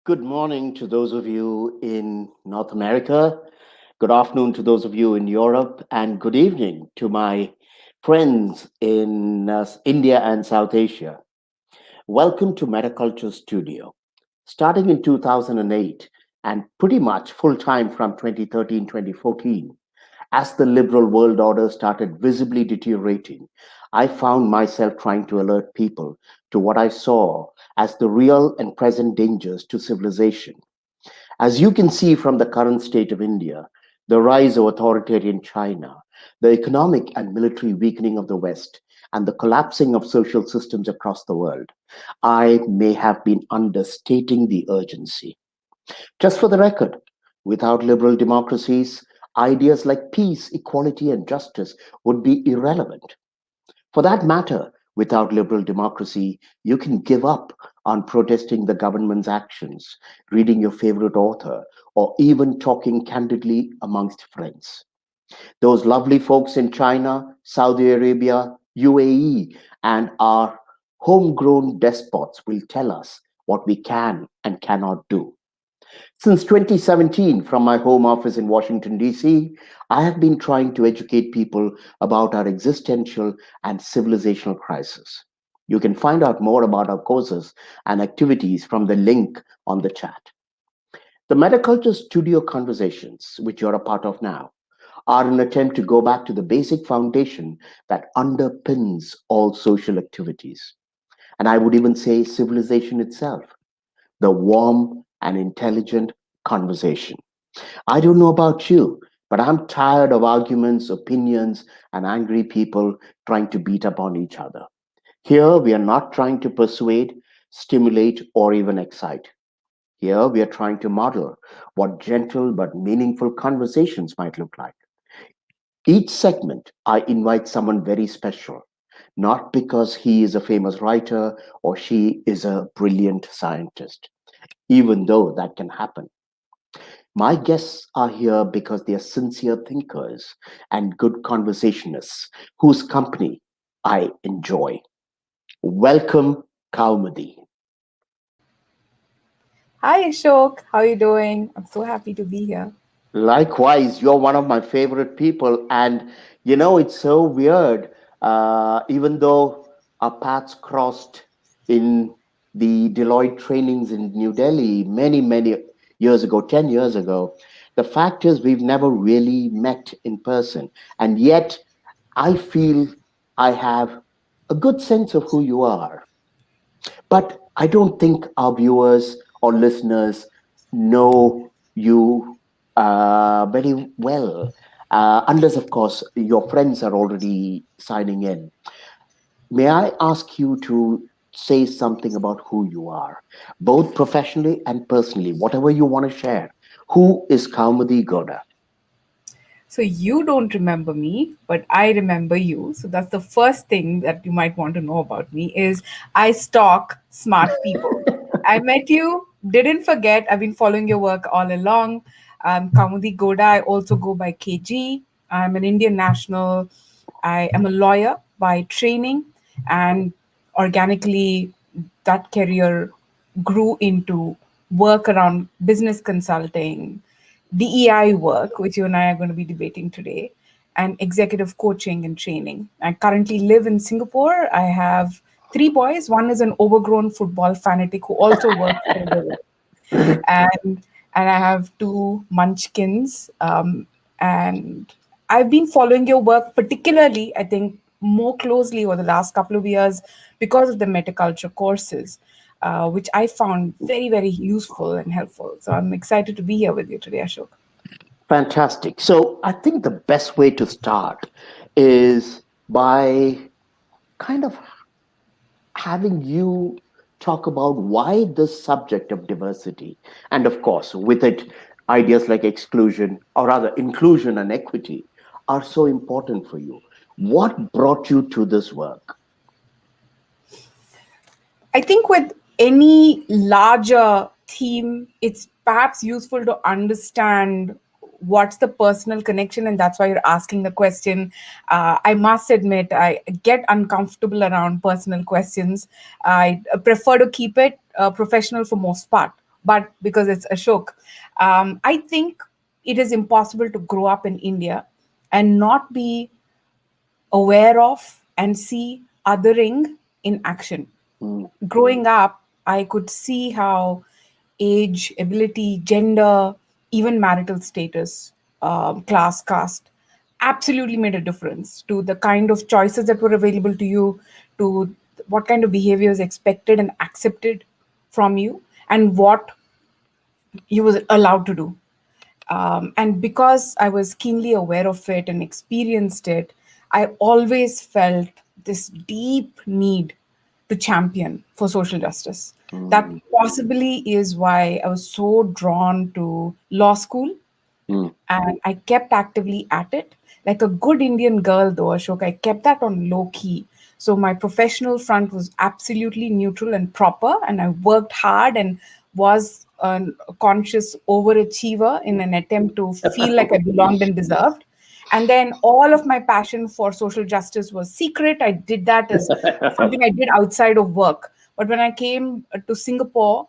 Good morning to those of you in North America. Good afternoon to those of you in Europe, and good evening to my friends in India and South Asia. Welcome to MetaCulture Studio. Starting in 2008 and pretty much full time from 2013 2014, as the liberal world order started visibly deteriorating, I found myself trying to alert people to what I saw as the real and present dangers to civilization. As you can see from the current state of India, the rise of authoritarian China, the economic and military weakening of the West, and the collapsing of social systems across the world, I may have been understating the urgency. Just for the record, without liberal democracies, ideas like peace, equality, and justice would be irrelevant. For that matter, without liberal democracy, you can give up on protesting the government's actions, reading your favorite author, or even talking candidly amongst friends. Those lovely folks in China, Saudi Arabia, UAE, and our homegrown despots will tell us what we can and cannot do. Since 2017, from my home office in Washington, D.C., I have been trying to educate people about our existential and civilizational crisis. You can find out more about our courses and activities from the link on the chat. The Metaculture Studio conversations, which you're a part of now, are an attempt to go back to the basic foundation that underpins all social activities. And I would even say civilization itself, the warm and intelligent conversation. I don't know about you, but I'm tired of arguments, opinions, and angry people trying to beat up on each other. Here, we are not trying to persuade, stimulate, or even excite. Here, we are trying to model what gentle but meaningful conversations might look like. Each segment, I invite someone very special, not because he is a famous writer or she is a brilliant scientist, even though that can happen. My guests are here because they are sincere thinkers and good conversationists whose company I enjoy. Welcome, Kaumudi. Hi Ashok, how are you doing? I'm so happy to be here. Likewise, you're one of my favorite people. And it's so weird, even though our paths crossed in the Deloitte trainings in New Delhi many, many years ago, 10 years ago. The fact is, we've never really met in person. And yet, I feel I have a good sense of who you are. But I don't think our viewers or listeners know you very well, unless, of course, your friends are already signing in. May I ask you to say something about who you are, both professionally and personally, whatever you want to share? Who is Kaumudi Goda? So you don't remember me, but I remember you. So that's the first thing that you might want to know about me is I stalk smart people. I met you, didn't forget. I've been following your work all along. Kaumudi Goda, I also go by KG. I'm an Indian national. I am a lawyer by training, and organically that career grew into work around business consulting, DEI work, which you and I are going to be debating today, and executive coaching and training. I currently live in Singapore. I have three boys. One is an overgrown football fanatic who also works for the and and I have two munchkins. And I've been following your work, particularly, I think, more closely over the last couple of years because of the metaculture courses, which I found very, very useful and helpful. So I'm excited to be here with you today, Ashok. Fantastic. So I think the best way to start is by kind of having you talk about why this subject of diversity, and of course, with it, ideas like exclusion, or rather, inclusion and equity, are so important for you. What brought you to this work? I think with any larger theme, it's perhaps useful to understand what's the personal connection, and that's why you're asking the question. I must admit, I get uncomfortable around personal questions. I prefer to keep it professional for most part. but because it's Ashok. I think it is impossible to grow up in India and not be aware of and see othering in action. Mm, Growing up, I could see how age, ability, gender, even marital status, class, caste absolutely made a difference to the kind of choices that were available to you, to what kind of behavior is expected and accepted from you, and what you was allowed to do. And because I was keenly aware of it and experienced it, I always felt this deep need to champion for social justice. That mm, possibly is why I was so drawn to law school, mm, and I kept actively at it. Like a good Indian girl, though, Ashok, I kept that on low key. So my professional front was absolutely neutral and proper, and I worked hard and was a conscious overachiever in an attempt to feel like I belonged and deserved. And then all of my passion for social justice was secret. I did that as something I did outside of work. But when I came to Singapore,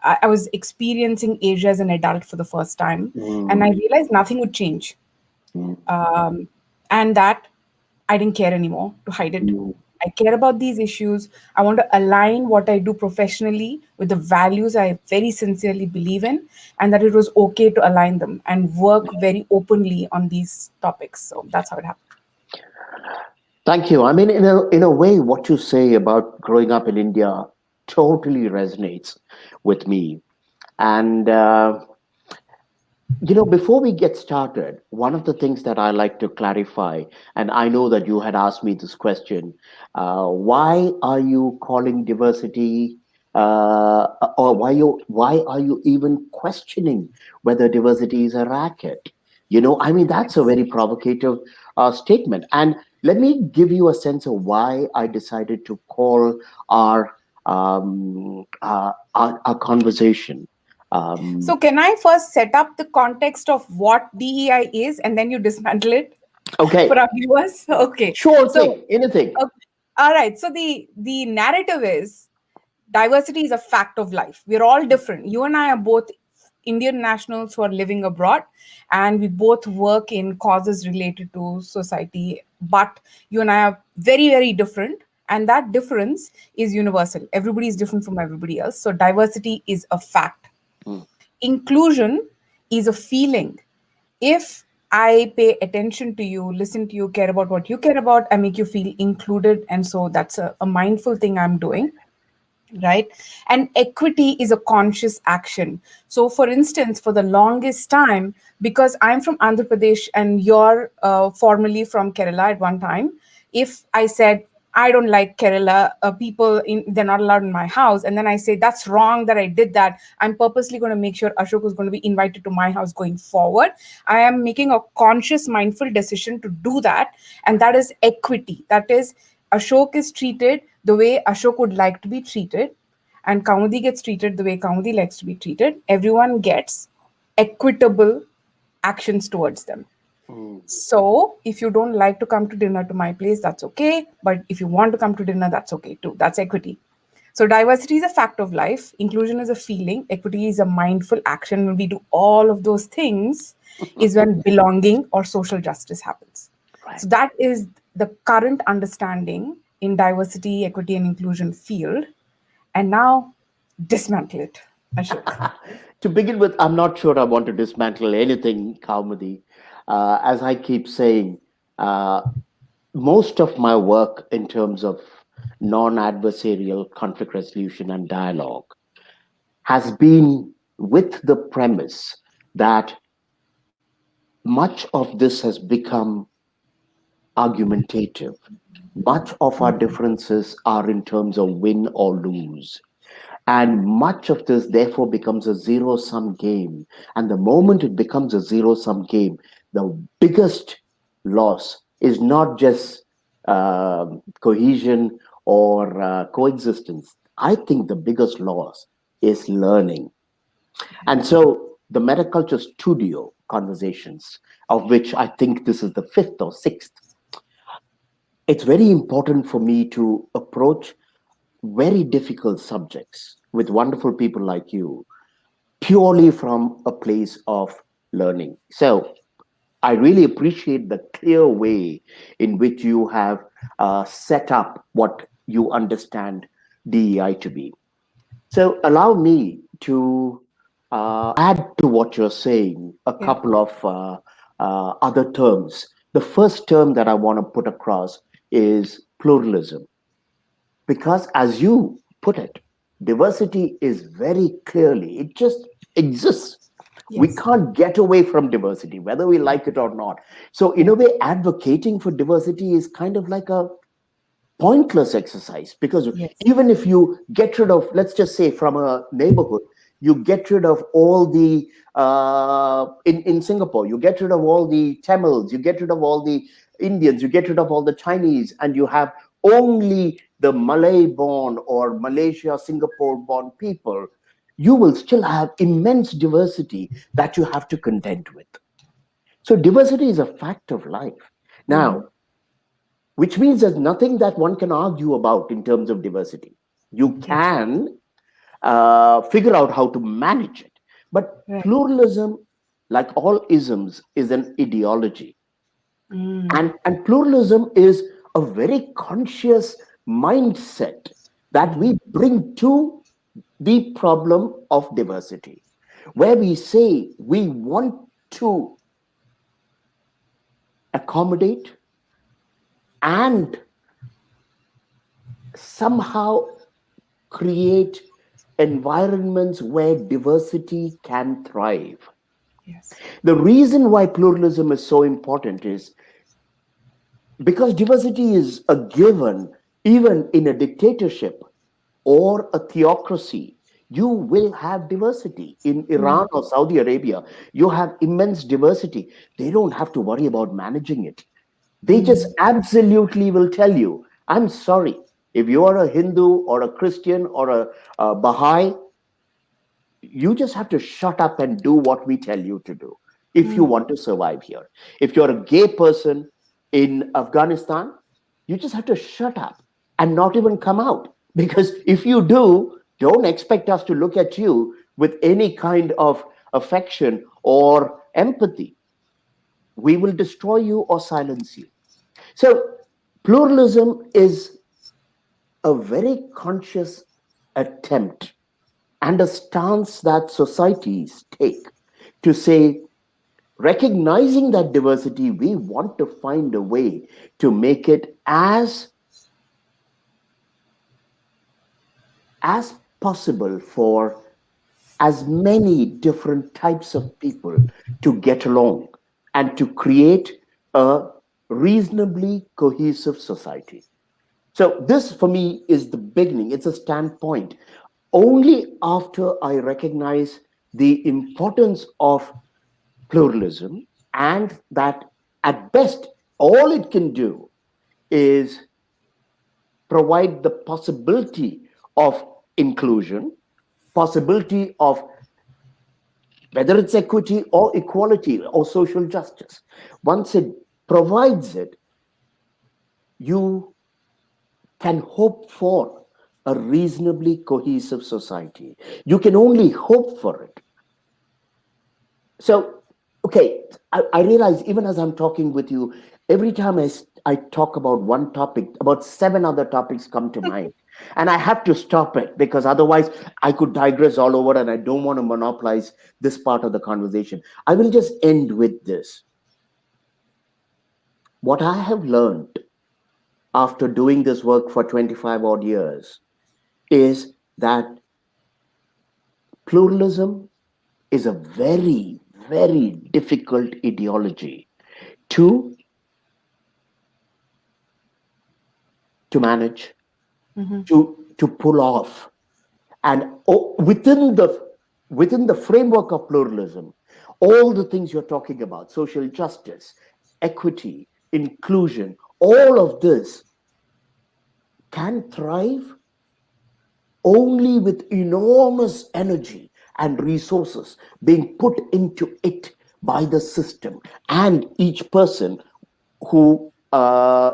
I was experiencing Asia as an adult for the first time, and I mm, realized nothing would change, mm, and that I didn't care anymore to hide it. mm. I care about these issues. I want to align what I do professionally with the values I very sincerely believe in, and that it was okay to align them and work very openly on these topics. So that's how it happened. Thank you. I mean, in a way, what you say about growing up in India totally resonates with me. And before we get started, one of the things that I like to clarify, and I know that you had asked me this question, why are you calling diversity, or why are you even questioning whether diversity is a racket? I mean, that's a very provocative statement. And let me give you a sense of why I decided to call our conversation. So, Um, can I first set up the context of what DEI is and then you dismantle it for okay, our viewers? Okay. sure So, thing, anything. okay. All right. So, the narrative is diversity is a fact of life. We're all different. You and I are both Indian nationals who are living abroad, and we both work in causes related to society. But you and I are very, very different. And that difference is universal. Everybody is different from everybody else. So, diversity is a fact. Mm, Inclusion is a feeling. If I pay attention to you, listen to you, care about what you care about, I make you feel included. And so that's a mindful thing I'm doing, right? And equity is a conscious action. So for instance, for the longest time, because I'm from Andhra Pradesh and you're formerly from Kerala at one time, if I said I don't like Kerala people, they're not allowed in my house, and then I say that's wrong that I did that, I'm purposely going to make sure Ashok is going to be invited to my house going forward. I am making a conscious mindful decision to do that, and that is equity. That is, Ashok is treated the way Ashok would like to be treated, and Kaumudi gets treated the way Kaumudi likes to be treated. Everyone gets equitable actions towards them. mm, So, if you don't like to come to dinner to my place, that's okay. But if you want to come to dinner, that's okay too. That's equity. So, diversity is a fact of life, inclusion is a feeling, equity is a mindful action. When we do all of those things, is when belonging or social justice happens. right. So, that is the current understanding in diversity, equity, and inclusion field. And now, dismantle it, Ashok. To begin with, I'm not sure I want to dismantle anything, Kaumudi. As I keep saying, uh, most of my work in terms of non adversarial conflict resolution and dialogue has been with the premise that much of this has become argumentative. Much of our differences are in terms of win or lose. And much of this, therefore, becomes a zero sum game. And the moment it becomes a zero sum game, the biggest loss is not just cohesion or coexistence. I think the biggest loss is learning. And so the MetaCulture Studio conversations, of which I think this is the fifth or sixth, it's very important for me to approach very difficult subjects with wonderful people like you, purely from a place of learning. So I really appreciate the clear way in which you have set up what you understand DEI to be. So allow me to add to what you're saying a Yeah. couple of other terms. The first term that I want to put across is pluralism, because as you put it, diversity is very clearly, it just exists. We Yes. can't get away from diversity, whether we like it or not. So, in Yeah. a way, advocating for diversity is kind of like a pointless exercise, because Yes. even if you get rid of, let's just say, from a neighborhood, you get rid of all the in Singapore, you get rid of all the Tamils, you get rid of all the Indians, you get rid of all the Chinese, and you have only the Malay born or Malaysia Singapore born people, you will still have immense diversity that you have to contend with. So diversity is a fact of life. Mm-hmm. Now, which means there's nothing that one can argue about in terms of diversity. You Yes. can figure out how to manage it. But Right. pluralism, like all isms, is an ideology. Mm. And pluralism is a very conscious mindset that Mm-hmm. we bring to the problem of diversity, where we say we want to accommodate and somehow create environments where diversity can thrive. Yes. The reason why pluralism is so important is because diversity is a given, even in a dictatorship or a theocracy. You will have diversity. In Mm. Iran or Saudi Arabia, you have immense diversity. They don't have to worry about managing it. They just Mm. absolutely will tell you, I'm sorry, if you are a Hindu or a Christian or a Baha'i, you just have to shut up and do what we tell you to do if you Mm. want to survive here. If you're a gay person in Afghanistan, you just have to shut up and not even come out. Because if you do, don't expect us to look at you with any kind of affection or empathy. We will destroy you or silence you. So, pluralism is a very conscious attempt and a stance that societies take to say, recognizing that diversity, we want to find a way to make it as possible for as many different types of people to get along and to create a reasonably cohesive society. So, this for me is the beginning, it's a standpoint. Only after I recognize the importance of pluralism and that at best, all it can do is provide the possibility of inclusion, possibility of whether it's equity or equality or social justice. Once it provides it, you can hope for a reasonably cohesive society. You can only hope for it. So, okay, I realize even as I'm talking with you, every time I talk about one topic, about seven other topics come to mind. And I have to stop it because otherwise I could digress all over and I don't want to monopolize this part of the conversation. I will just end with this. What I have learned after doing this work for 25 odd years is that pluralism is a very, very difficult ideology to manage, Mm-hmm. to pull off, and within the framework of pluralism, all the things you're talking about, social justice, equity, inclusion, all of this can thrive only with enormous energy and resources being put into it by the system and each person who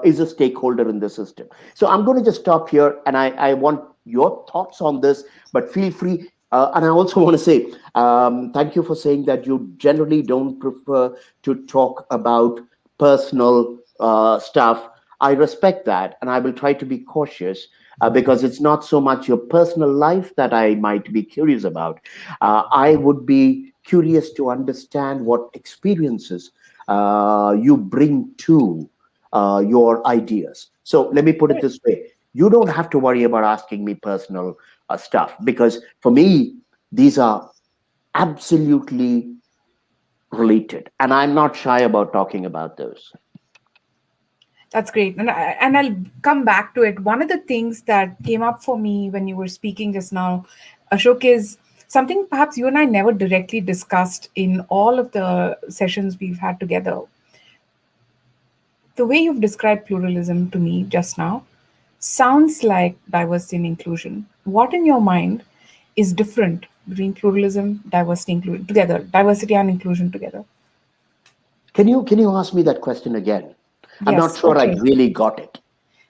is a stakeholder in the system. So I'm going to just stop here and I want your thoughts on this, but feel free. And I also want to say, thank you for saying that you generally don't prefer to talk about personal stuff. I respect that, and I will try to be cautious because it's not so much your personal life that I might be curious about. I would be curious to understand what experiences you bring to your ideas. So let me put it this way: you don't have to worry about asking me personal stuff, because for me these are absolutely related, and I'm not shy about talking about those. That's great. And I'll come back to it. One of the things that came up for me when you were speaking just now, Ashok, is something perhaps you and I never directly discussed in all of the sessions we've had together. The way you've described pluralism to me just now sounds like diversity and inclusion. What in your mind is different between pluralism, diversity, inclusion together, diversity and inclusion together? Can you ask me that question again? I'm not Yes, sure I okay. really got it.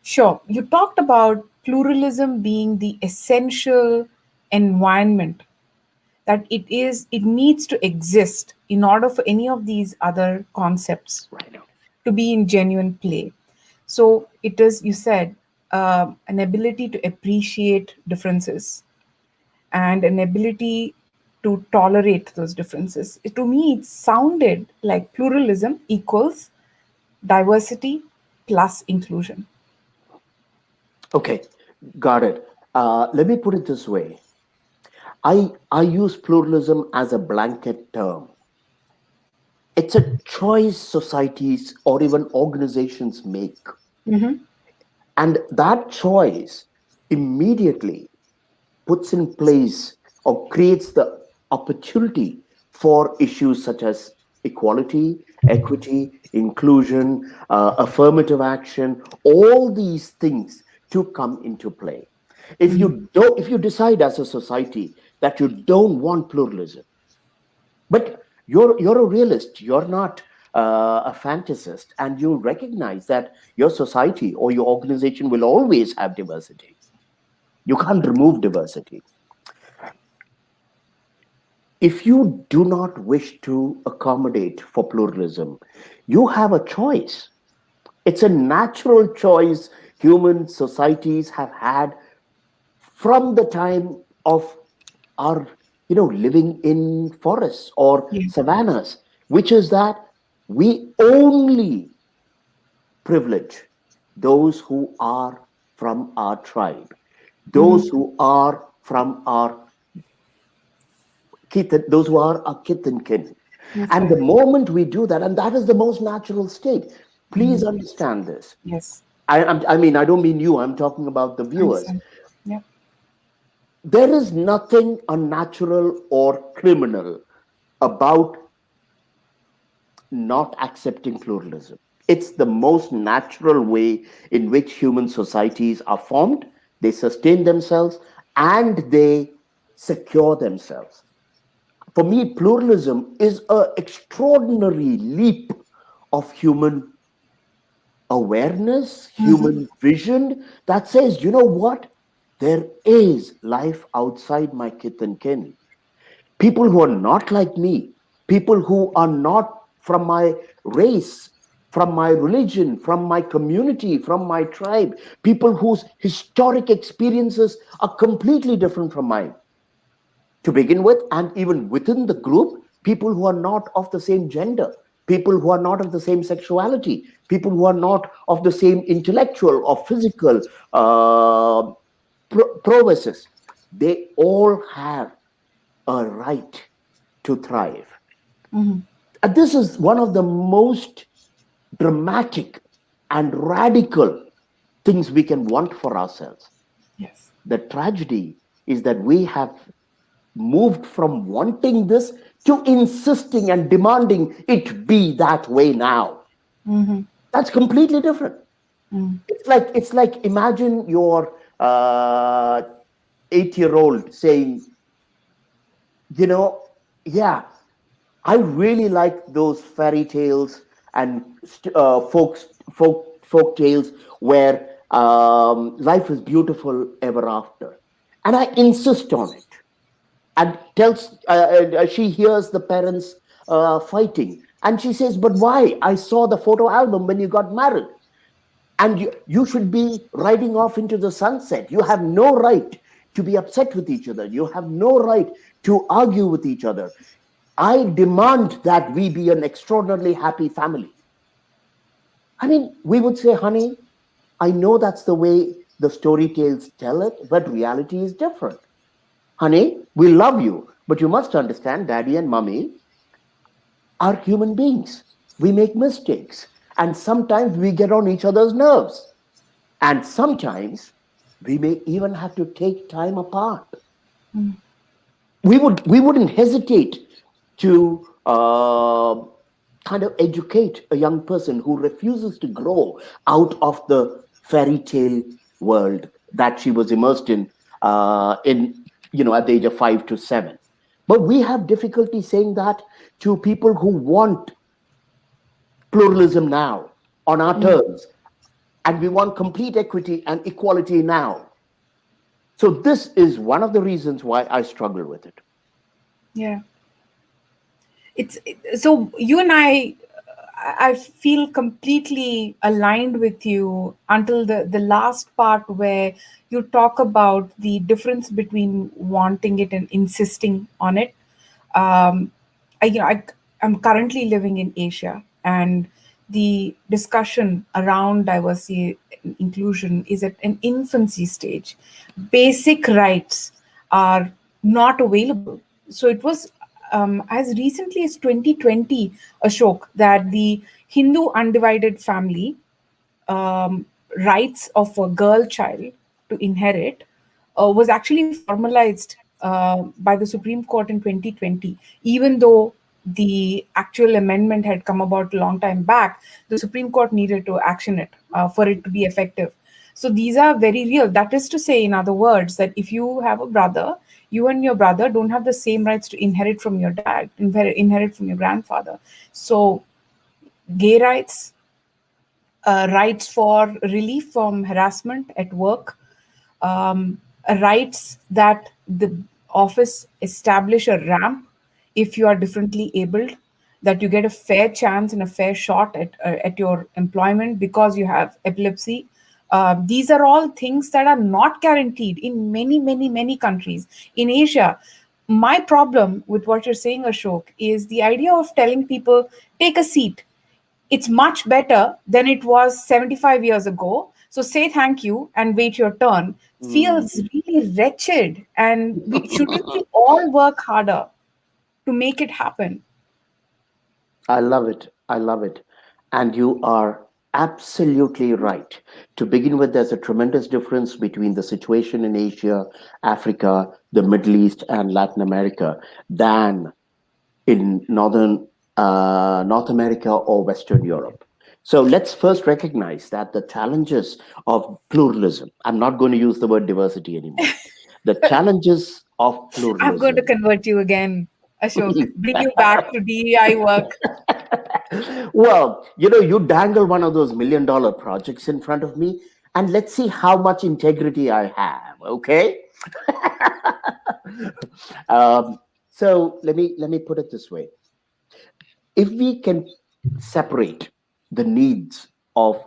Sure. You talked about pluralism being the essential environment that it needs to exist in order for any of these other concepts Right now. to be in genuine play. So it is, you said, an ability to appreciate differences and an ability to tolerate those differences. To me, it sounded like pluralism equals diversity plus inclusion. Okay, got it. Let me put it this way. I use pluralism as a blanket term. It's a choice societies or even organizations make. Mhm. And that choice immediately puts in place or creates the opportunity for issues such as equality, equity, inclusion, affirmative action, all these things to come into play. If you decide as a society that you don't want pluralism, but you're a realist, you're not a fantasist, and you recognize that your society or your organization will always have diversity. You can't remove diversity. If you do not wish to accommodate for pluralism, you have a choice. It's a natural choice human societies have had from the time of our, living in forests or Yeah. savannas, which is that we only privilege those who are from our tribe, those Mhm. who are from our kith, those who are our kith and kin. That's And the right. moment we do that, and that is the most natural state, please Mhm. understand this. Yes, I mean, I don't mean you, I'm talking about the I viewers. understand. Yeah. There is nothing unnatural or criminal about not accepting pluralism. It's the most natural way in which human societies are formed, they sustain themselves, and they secure themselves. For me, pluralism is an extraordinary leap of human awareness, human vision that says, you know what? There is life outside my kith and kin. People who are not like me, people who are not from my race, from my religion, from my community, from my tribe, people whose historic experiences are completely different from mine to begin with, and even within the group, people who are not of the same gender, people who are not of the same sexuality, people who are not of the same intellectual or physical prowesses, they all have a right to thrive. And this is one of the most dramatic and radical things we can want for ourselves. Yes. The tragedy is that we have moved from wanting this to insisting and demanding it be that way now. That's completely different. It's like imagine your 8-year-old saying, you know, yeah, I really like those fairy tales and folk tales where life is beautiful ever after, and I insist on it. and tells she hears the parents fighting, and she says, "But why? I saw the photo album when you got married, and you should be riding off into the sunset. You have no right to be upset with each other. You have no right to argue with each other. I demand that we be an extraordinarily happy family." I mean, we would say, "Honey, I know that's the way the story tales tell it, but reality is different. Honey, we love you, but you must understand, daddy and mommy are human beings. We make mistakes, and sometimes we get on each other's nerves, and sometimes we may even have to take time apart." We wouldn't hesitate to kind of educate a young person who refuses to grow out of the fairy tale world that she was immersed in at the age of 5 to 7. But we have difficulty saying that to people who want pluralism now on our Mm. terms, and we want complete equity and equality now. So this is one of the reasons why I struggle with it. Yeah. So you and I feel completely aligned with you until the last part where you talk about the difference between wanting it and insisting on it. um, I'm currently living in Asia, and the discussion around diversity and inclusion is at an infancy stage. Basic rights are not available. So it was as recently as 2020, Ashok, that the Hindu undivided family rights of a girl child to inherit was actually formalized by the Supreme Court in 2020, even though the actual amendment had come about a long time back. The Supreme Court needed to action it for it to be effective. So these are very real. That is to say, in other words, that if you have a brother, you and your brother don't have the same rights to inherit from your dad, inherit from your grandfather. So gay rights, rights for relief from harassment at work, rights that the office establish a ramp if you are differently abled, that you get a fair chance and a fair shot at your employment because you have epilepsy. These are all things that are not guaranteed in many, many, many countries in Asia. My problem with what you're saying, Ashok, is the idea of telling people, take a seat. It's much better than it was 75 years ago. So say thank you and wait your turn. Feels Mm. really wretched. And shouldn't we all work harder to make it happen? I love it. I love it. And you are absolutely right. To begin with, there's a tremendous difference between the situation in Asia, Africa, the Middle East, and Latin America than in North America or Western Europe. So let's first recognize that the challenges of pluralism, I'm not going to use the word diversity anymore. The challenges of I'm going to pluralism. convert you again, Ashok. Bring you back to DEI work. Well, you dangle one of those $1 million projects in front of me, and let's see how much integrity I have. Okay. um, so let me put it this way: if we can separate the needs of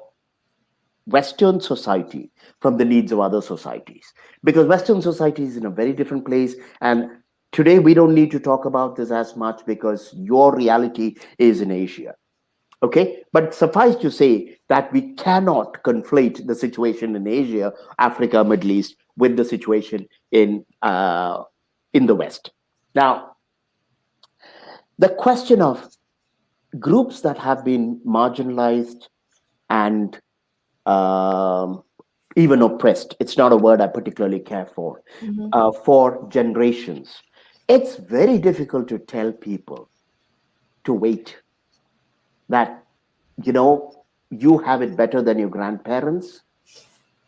Western society from the needs of other societies, because Western society is in a very different place, and today we don't need to talk about this as much because your reality is in Asia. Okay, but suffice to say that we cannot conflate the situation in Asia, Africa, Middle East with the situation in the West. Now, the question of groups that have been marginalized and um, even oppressed, it's not a word I particularly care for generations. It's very difficult to tell people to wait, that you know you have it better than your grandparents,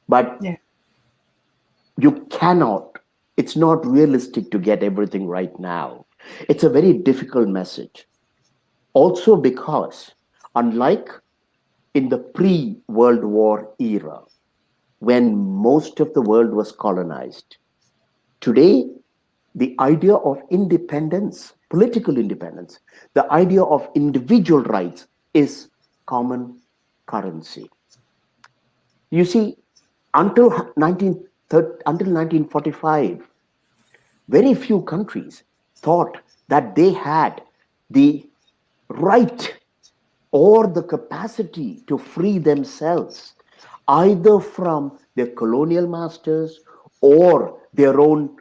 but Yeah. you cannot, it's not realistic to get everything right now. It's a very difficult message, also because unlike in the pre-World War era, when most of the world was colonized, today the idea of independence, political independence, the idea of individual rights is common currency. You see, until 1945, very few countries thought that they had the right or the capacity to free themselves either from their colonial masters or their own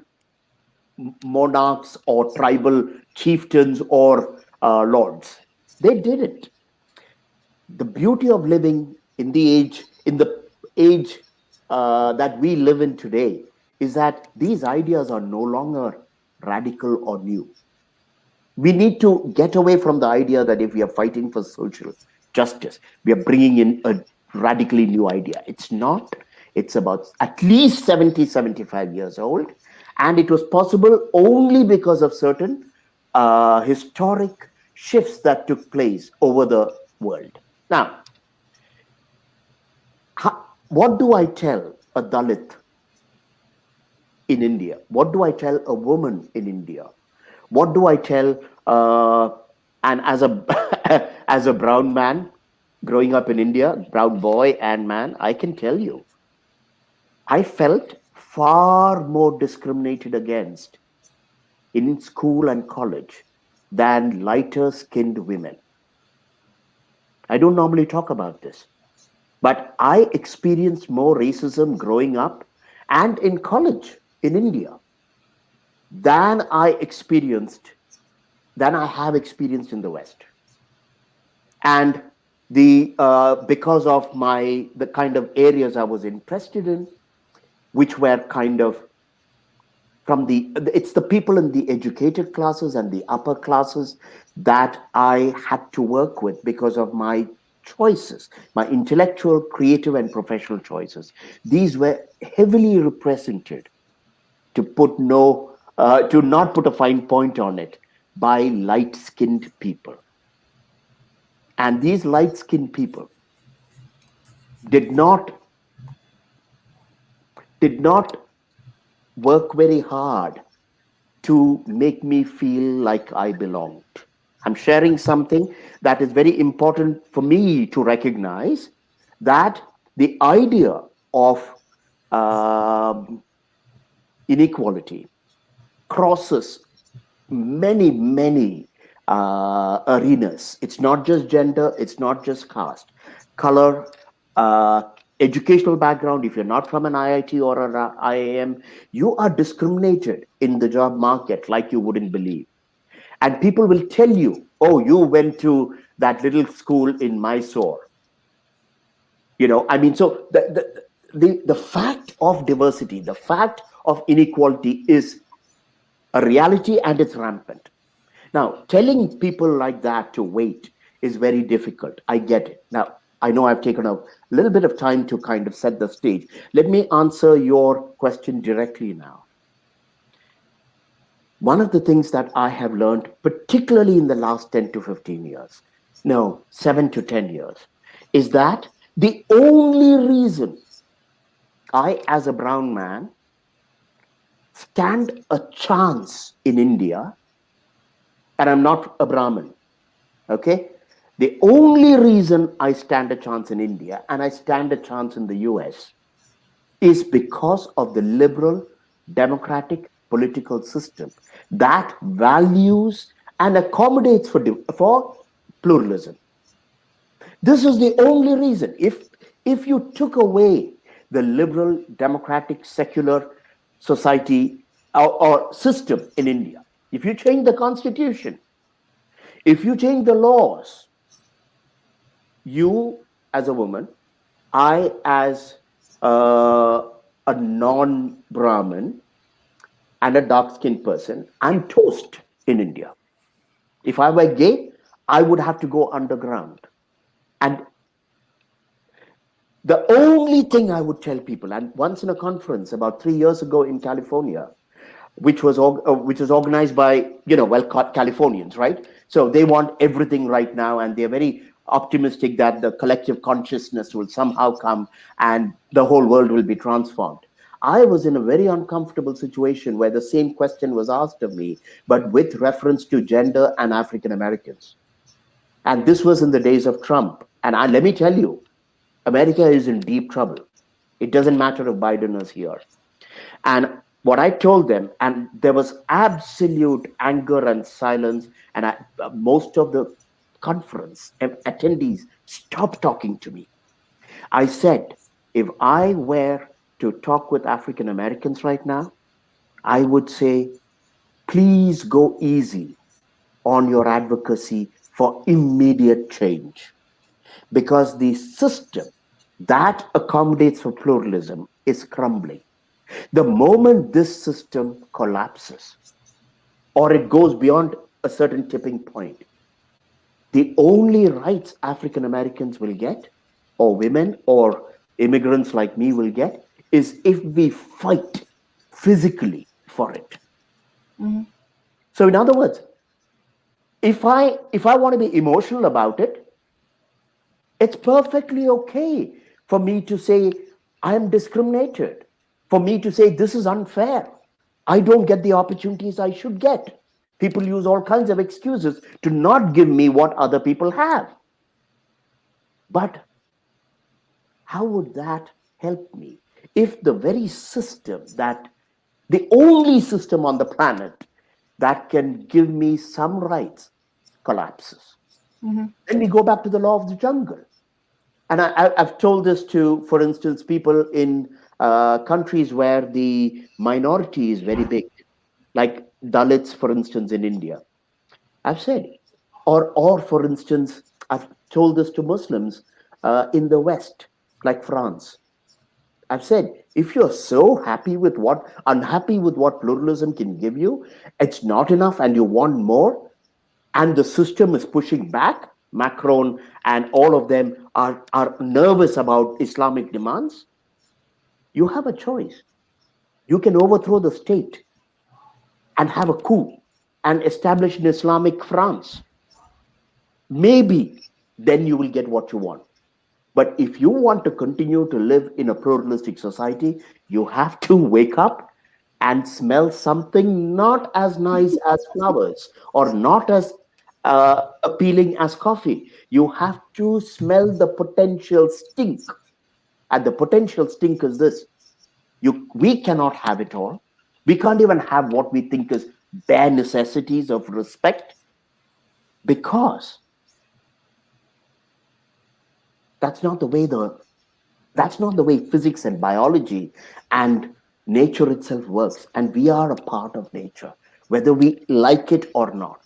monarchs or tribal chieftains or lords. They did it. The beauty of living in the age that we live in today is that these ideas are no longer radical or new. We need to get away from the idea that if we are fighting for social justice, we are bringing in a radically new idea. It's not. It's about at least 70, 75 years old. And it was possible only because of certain historic shifts that took place over the world. Now, what do I tell a Dalit in India? What do I tell a woman in India? What do I tell? And as a as a brown man growing up in India, brown boy and man, I can tell you, I felt far more discriminated against in school and college than lighter skinned women. I don't normally talk about this, but I experienced more racism growing up and in college in India than I have experienced in the West. And the because of the kind of areas I was interested in, which were kind of it's the people in the educated classes and the upper classes that I had to work with because of my choices, my intellectual, creative, and professional choices. These were heavily represented, to not put a fine point on it, by light-skinned people. And these light-skinned people did not work very hard to make me feel like I belonged. I'm sharing something that is very important for me to recognize, that the idea of inequality crosses many, many arenas. It's not just gender, it's not just caste, color, educational background. If you're not from an IIT or an IIM, you are discriminated in the job market like you wouldn't believe. And people will tell you, oh, you went to that little school in Mysore. So the fact of diversity, the fact of inequality is a reality, and it's rampant. Now, telling people like that to wait is very difficult. I get it. Now, I know I've taken a little bit of time to kind of set the stage. Let me answer your question directly now. One of the things that I have learned, particularly in the last 10 to 15 years, no, 7 to 10 years, is that the only reason I, as a brown man, stand a chance in India, and I'm not a Brahmin, okay? The only reason I stand a chance in India and I stand a chance in the US is because of the liberal, democratic political system that values and accommodates for pluralism. This is the only reason. If you took away the liberal, democratic, secular society or system in India, if you change the constitution, if you change the laws, you as a woman, I as a non-Brahmin and a dark-skinned person, I'm toast in India. If I were gay, I would have to go underground. And the only thing I would tell people, and once in a conference about 3 years ago in California, which was organized by, Californians, right? So they want everything right now, and they're very optimistic that the collective consciousness will somehow come and the whole world will be transformed. I was in a very uncomfortable situation where the same question was asked of me, but with reference to gender and African Americans. And this was in the days of Trump. And let me tell you, America is in deep trouble. It doesn't matter if Biden is here. And what I told them, and there was absolute anger and silence, and most of the conference attendees stopped talking to me. I said, if I were to talk with African Americans right now, I would say, please go easy on your advocacy for immediate change because the system that accommodates for pluralism is crumbling. The moment this system collapses or it goes beyond a certain tipping point, the only rights African Americans will get, or women or immigrants like me will get, is if we fight physically for it. Mm-hmm. So, in other words, if I want to be emotional about it, it's perfectly okay for me to say I am discriminated, for me to say this is unfair. I don't get the opportunities I should get. People use all kinds of excuses to not give me what other people have. But how would that help me if the very system that, the only system on the planet that can give me some rights collapses? Mm-hmm. Then we go back to the law of the jungle. And I've told this to, for instance, people in countries where the minority is very big, like Dalits, for instance, in India. I've said, or for instance, I've told this to Muslims in the West, like France. I've said, if you're so unhappy with what pluralism can give you, it's not enough and you want more, and the system is pushing back, Macron and all of them are nervous about Islamic demands, you have a choice. You can overthrow the state and have a coup and establish an Islamic France. Maybe then you will get what you want. But if you want to continue to live in a pluralistic society, you have to wake up and smell something not as nice as flowers or not as appealing as coffee. You have to smell the potential stink. And the potential stink is this: we cannot have it all. We can't even have what we think is bare necessities of respect because that's not the way that's not the way physics and biology and nature itself works. And we are a part of nature, whether we like it or not.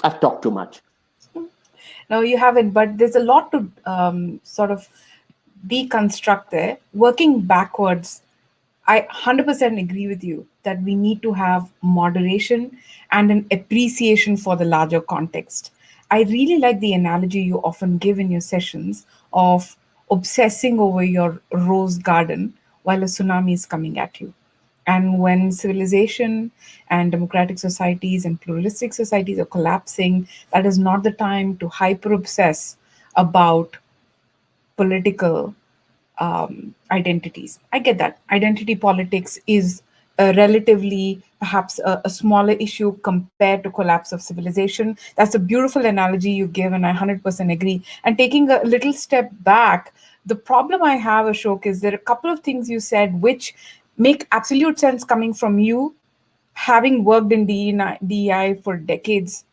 I've talked too much. No, you haven't, but there's a lot to sort of deconstruct there. Working backwards, I 100% agree with you that we need to have moderation and an appreciation for the larger context. I really like the analogy you often give in your sessions of obsessing over your rose garden while a tsunami is coming at you. And when civilization and democratic societies and pluralistic societies are collapsing, that is not the time to hyper obsess about political identities. I get that. Identity politics is relatively perhaps a smaller issue compared to collapse of civilization. That's a beautiful analogy you give, and I 100% agree. And taking a little step back, the problem I have, Ashok, is there are a couple of things you said which make absolute sense coming from you, having worked in DEI for decades,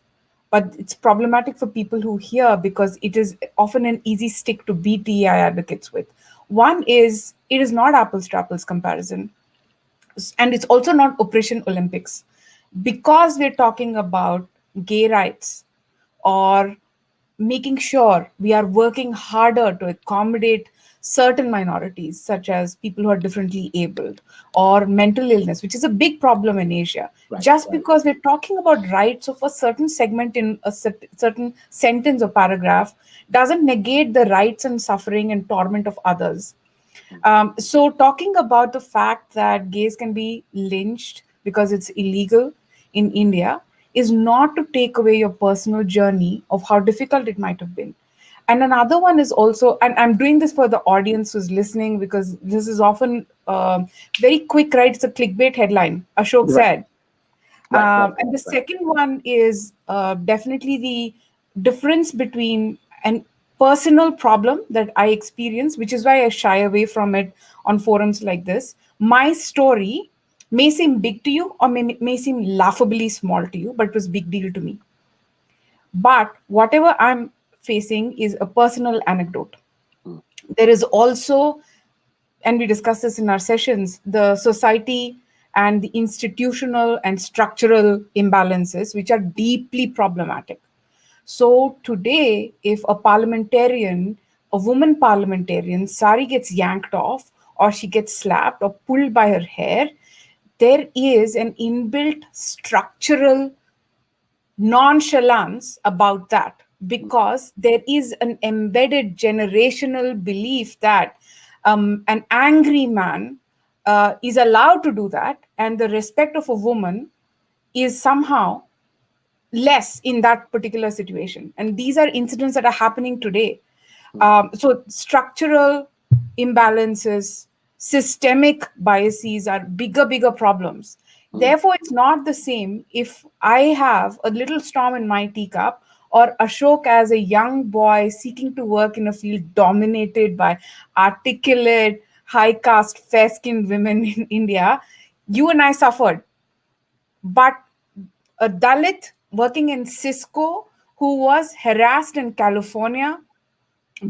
but it's problematic for people who hear because it is often an easy stick to beat DEI advocates with. One is it is not apples to apples comparison, and it's also not Operation Olympics. Because we're talking about gay rights or making sure we are working harder to accommodate certain minorities, such as people who are differently abled or mental illness, which is a big problem in Asia. Right, Just right. because we're talking about rights of a certain segment in a certain sentence or paragraph doesn't negate the rights and suffering and torment of others. So, talking about the fact that gays can be lynched because it's illegal in India is not to take away your personal journey of how difficult it might have been. And another one is also, and I'm doing this for the audience who's listening because this is often very quick, right? It's a clickbait headline. Ashok Right, said. right, right, And right, the right. second one is definitely the difference between an personal problem that I experience, which is why I shy away from it on forums like this. My story may seem big to you or may seem laughably small to you, but it was big deal to me. But whatever I'm facing is a personal anecdote. Mm, There is also, and we discuss this in our sessions, the society and the institutional and structural imbalances, which are deeply problematic. So today, if a parliamentarian, a woman parliamentarian, sari gets yanked off, or she gets slapped or pulled by her hair, there is an inbuilt structural nonchalance about that, mm, because there is an embedded generational belief that an angry man is allowed to do that, and the respect of a woman is somehow less in that particular situation. And these are incidents that are happening today. mm, So, structural imbalances, systemic biases are bigger problems. mm, Therefore, it's not the same if I have a little storm in my teacup, or Ashok as a young boy seeking to work in a field dominated by articulate, high caste, fair skinned women in India. You and I suffered, but a Dalit working in Cisco who was harassed in California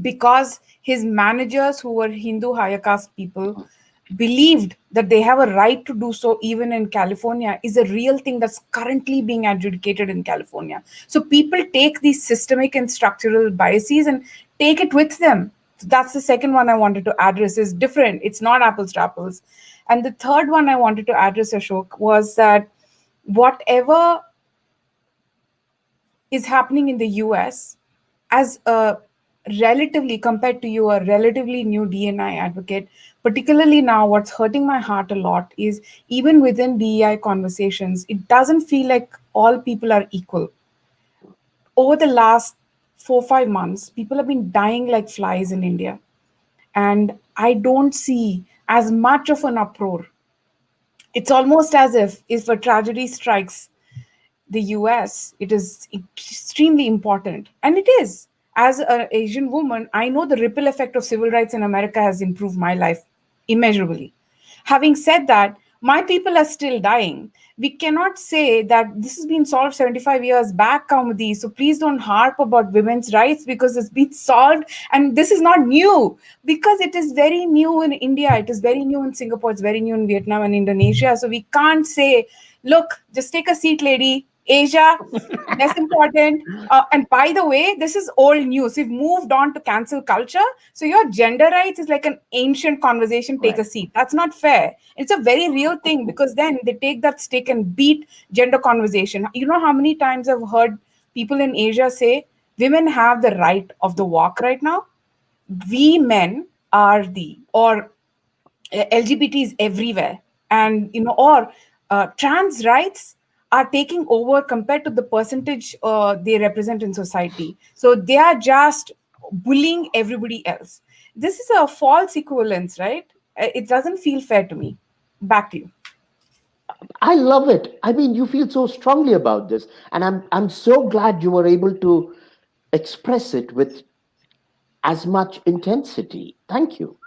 because his managers, who were Hindu higher caste people, believed that they have a right to do so even in California, is a real thing that's currently being adjudicated in California. So people take these systemic and structural biases and take it with them. That's the second one I wanted to address, is different. It's not apples to apples. And the third one I wanted to address, Ashok, was that whatever is happening in the US, as a relatively, compared to you, a relatively new DNI advocate, particularly now, what's hurting my heart a lot is even within DEI conversations, it doesn't feel like all people are equal. Over the last 4 5 months, people have been dying like flies in India. And I don't see as much of an uproar. It's almost as if a tragedy strikes the US, it is extremely important. And it is. As an Asian woman, I know the ripple effect of civil rights in America has improved my life immeasurably. Having said that, my people are still dying. We cannot say that this has been solved 75 years back, Kaumudi. So please don't harp about women's rights because it's been solved. And this is not new, because it is very new in India. It is very new in Singapore. It's very new in Vietnam and Indonesia. So we can't say, look, just take a seat, lady. Asia, less important. And by the way, this is old news. We've moved on to cancel culture. So your gender rights is like an ancient conversation. Take right. a seat. That's not fair. It's a very real thing, because then they take that stick and beat gender conversation. You know how many times I've heard people in Asia say women have the right of the walk right now? We men are the, or LGBT is everywhere, and or trans rights are taking over compared to the percentage they represent in society. So they are just bullying everybody else. This is a false equivalence, right? It doesn't feel fair to me. Back to you. I love it. I mean, you feel so strongly about this, and I'm so glad you were able to express it with as much intensity. Thank you.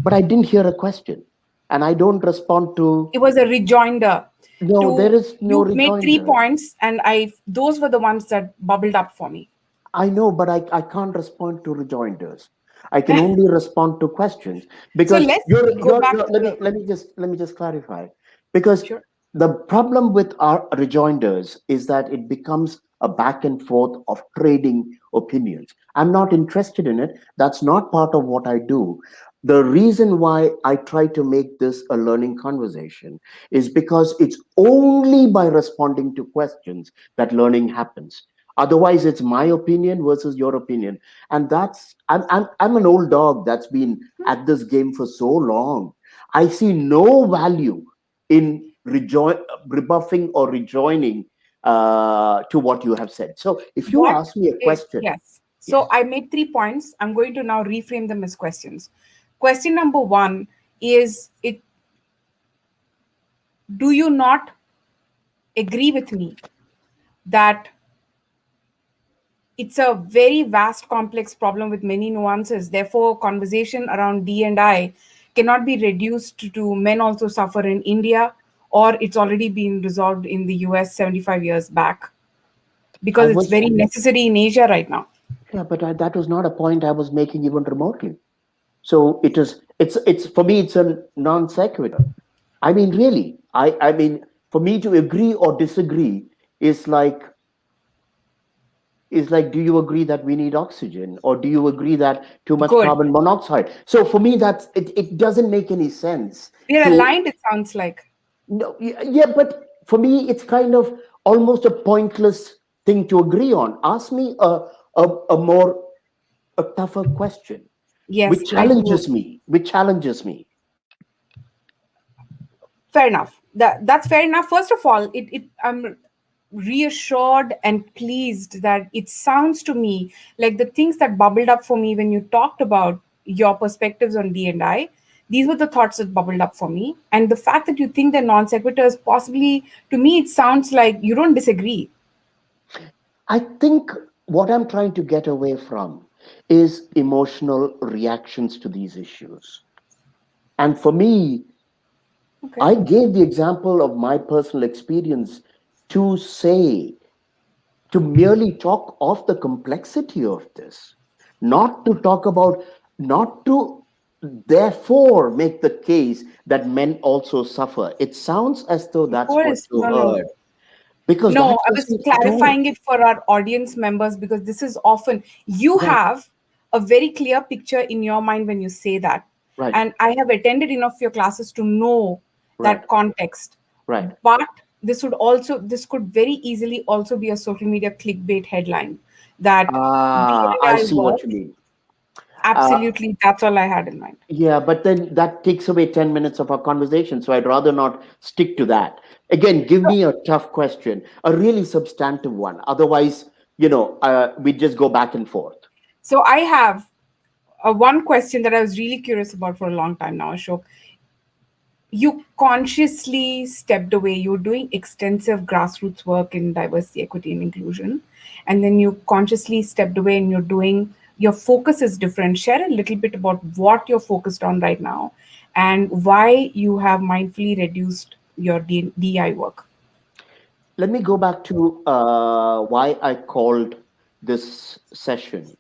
But I didn't hear a question, and I don't respond to. It was a rejoinder No, there to, is no you made three rejoinder. points, and I those were the ones that bubbled up for me. I know, but I can't respond to rejoinders. I can only respond to questions So because let's go you're back to the, let me just clarify, because sure. the problem with our rejoinders is that it becomes a back and forth of trading opinions. I'm not interested in it. That's not part of what I do. The reason why I try to make this a learning conversation is because it's only by responding to questions that learning happens. Otherwise, it's my opinion versus your opinion. And I'm an old dog that's been at this game for so long. I see no value in rebuffing or rejoining to what you have said. So if you What ask me a is, question, yes. So Yes. I made 3 points. I'm going to now reframe them as questions. Question number one is it do you not agree with me that it's a very vast, complex problem with many nuances. Therefore, conversation around D and I cannot be reduced to men also suffer in India, or it's already been resolved in the US 75 years back, I because it's was, very necessary in Asia right now. yeah, but that was not a point I was making even remotely. So it's for me, it's a non sequitur. I mean, really, I mean, for me to agree or disagree is like do you agree that we need oxygen, or do you agree that too much Good. carbon monoxide? So for me, it doesn't make any sense We are to. aligned, it sounds like. No, yeah, but for me, it's kind of almost a pointless thing to agree on. Ask me a more a tougher question, Yes, which like challenges me, which challenges me. fair enough. That's fair enough. First of all, it I'm reassured and pleased that it sounds to me like the things that bubbled up for me when you talked about your perspectives on D&I, these were the thoughts that bubbled up for me. And the fact that you think they're non sequiturs, possibly to me, it sounds like you don't disagree. I think what I'm trying to get away from is emotional reactions to these issues. And for me, Okay. I gave the example of my personal experience to say, to merely talk of the complexity of this, not to talk about, not to therefore make the case that men also suffer. It sounds as though Of that's what course. you No, no. heard, because No, that's I just was not at all. clarifying it for our audience members because this is often you Right, have a very clear picture in your mind when you say that. right, And I have attended enough of your classes to know right, that context. right. But this could very easily also be a social media clickbait headline that I D&I see what work. you mean. Uh, Absolutely, that's all I had in mind. Yeah, but then that takes away 10 minutes of our conversation. So I'd rather not stick to that. Again, give So, me a tough question, a really substantive one. Otherwise, we just go back and forth. so I have one question that I was really curious about for a long time now, Ashok. You consciously stepped away. You're doing extensive grassroots work in diversity, equity, and inclusion. And then you consciously stepped away and your focus is different. Share a little bit about what you're focused on right now and why you have mindfully reduced your DI work. Let me go back to why I called this session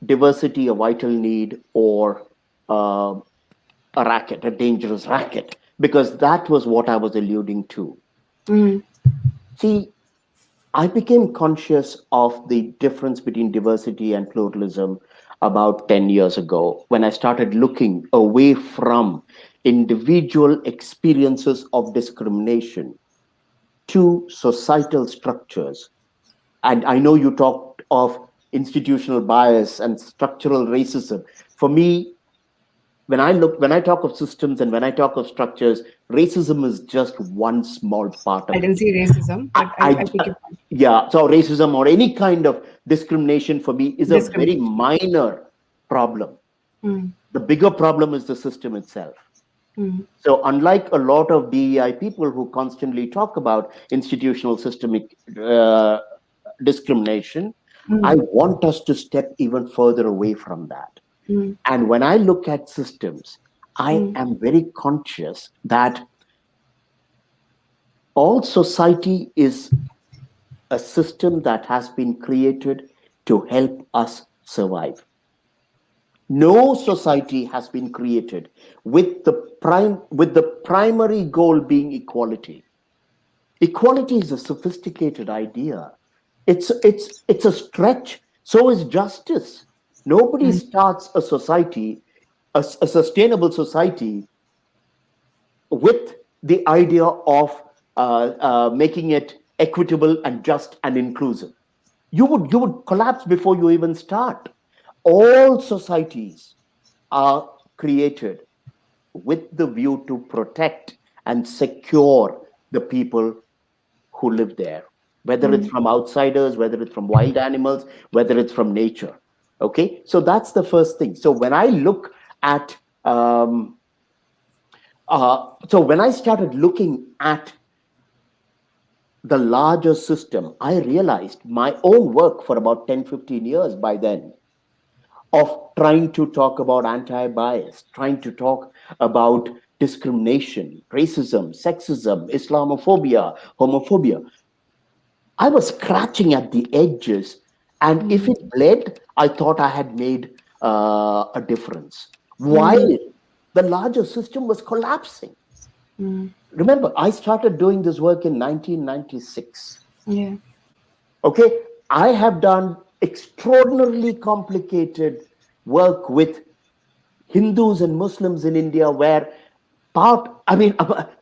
diversity a vital need, or uh, a racket, a dangerous racket, because that was what I was alluding to. Mm, See, I became conscious of the difference between diversity and pluralism about 10 years ago when I started looking away from individual experiences of discrimination to societal structures. And I know you talked of institutional bias and structural racism. For me, when I talk of systems and when I talk of structures, racism is just one small part I of didn't it. see racism, but I I take your point. Yeah, so racism or any kind of discrimination for me is a very Discrimination. minor problem. Mm, The bigger problem is the system itself. mm, So unlike a lot of DEI people who constantly talk about institutional systemic discrimination, I mm, want us to step even further away from that. mm, And when I look at systems, I mm, am very conscious that all society is a system that has been created to help us survive. No society has been created with the primary goal being equality. Equality is a sophisticated idea. It's a stretch. So is justice. Nobody mm. starts a society, a sustainable society, with the idea of making it equitable and just and inclusive. You would collapse before you even start. All societies are created with the view to protect and secure the people who live there. whether it's from outsiders, whether it's from wild animals, whether it's from nature. Okay, so that's the first thing. So when I look at, so when I started looking at the larger system, I realized my own work for about 10, 15 years by then of trying to talk about anti bias, trying to talk about discrimination, racism, sexism, Islamophobia, homophobia. I was scratching at the edges. And if it bled, I thought I had made a difference. While the larger system was collapsing. Remember, I started doing this work in 1996. Yeah. Okay, I have done extraordinarily complicated work with Hindus and Muslims in India, where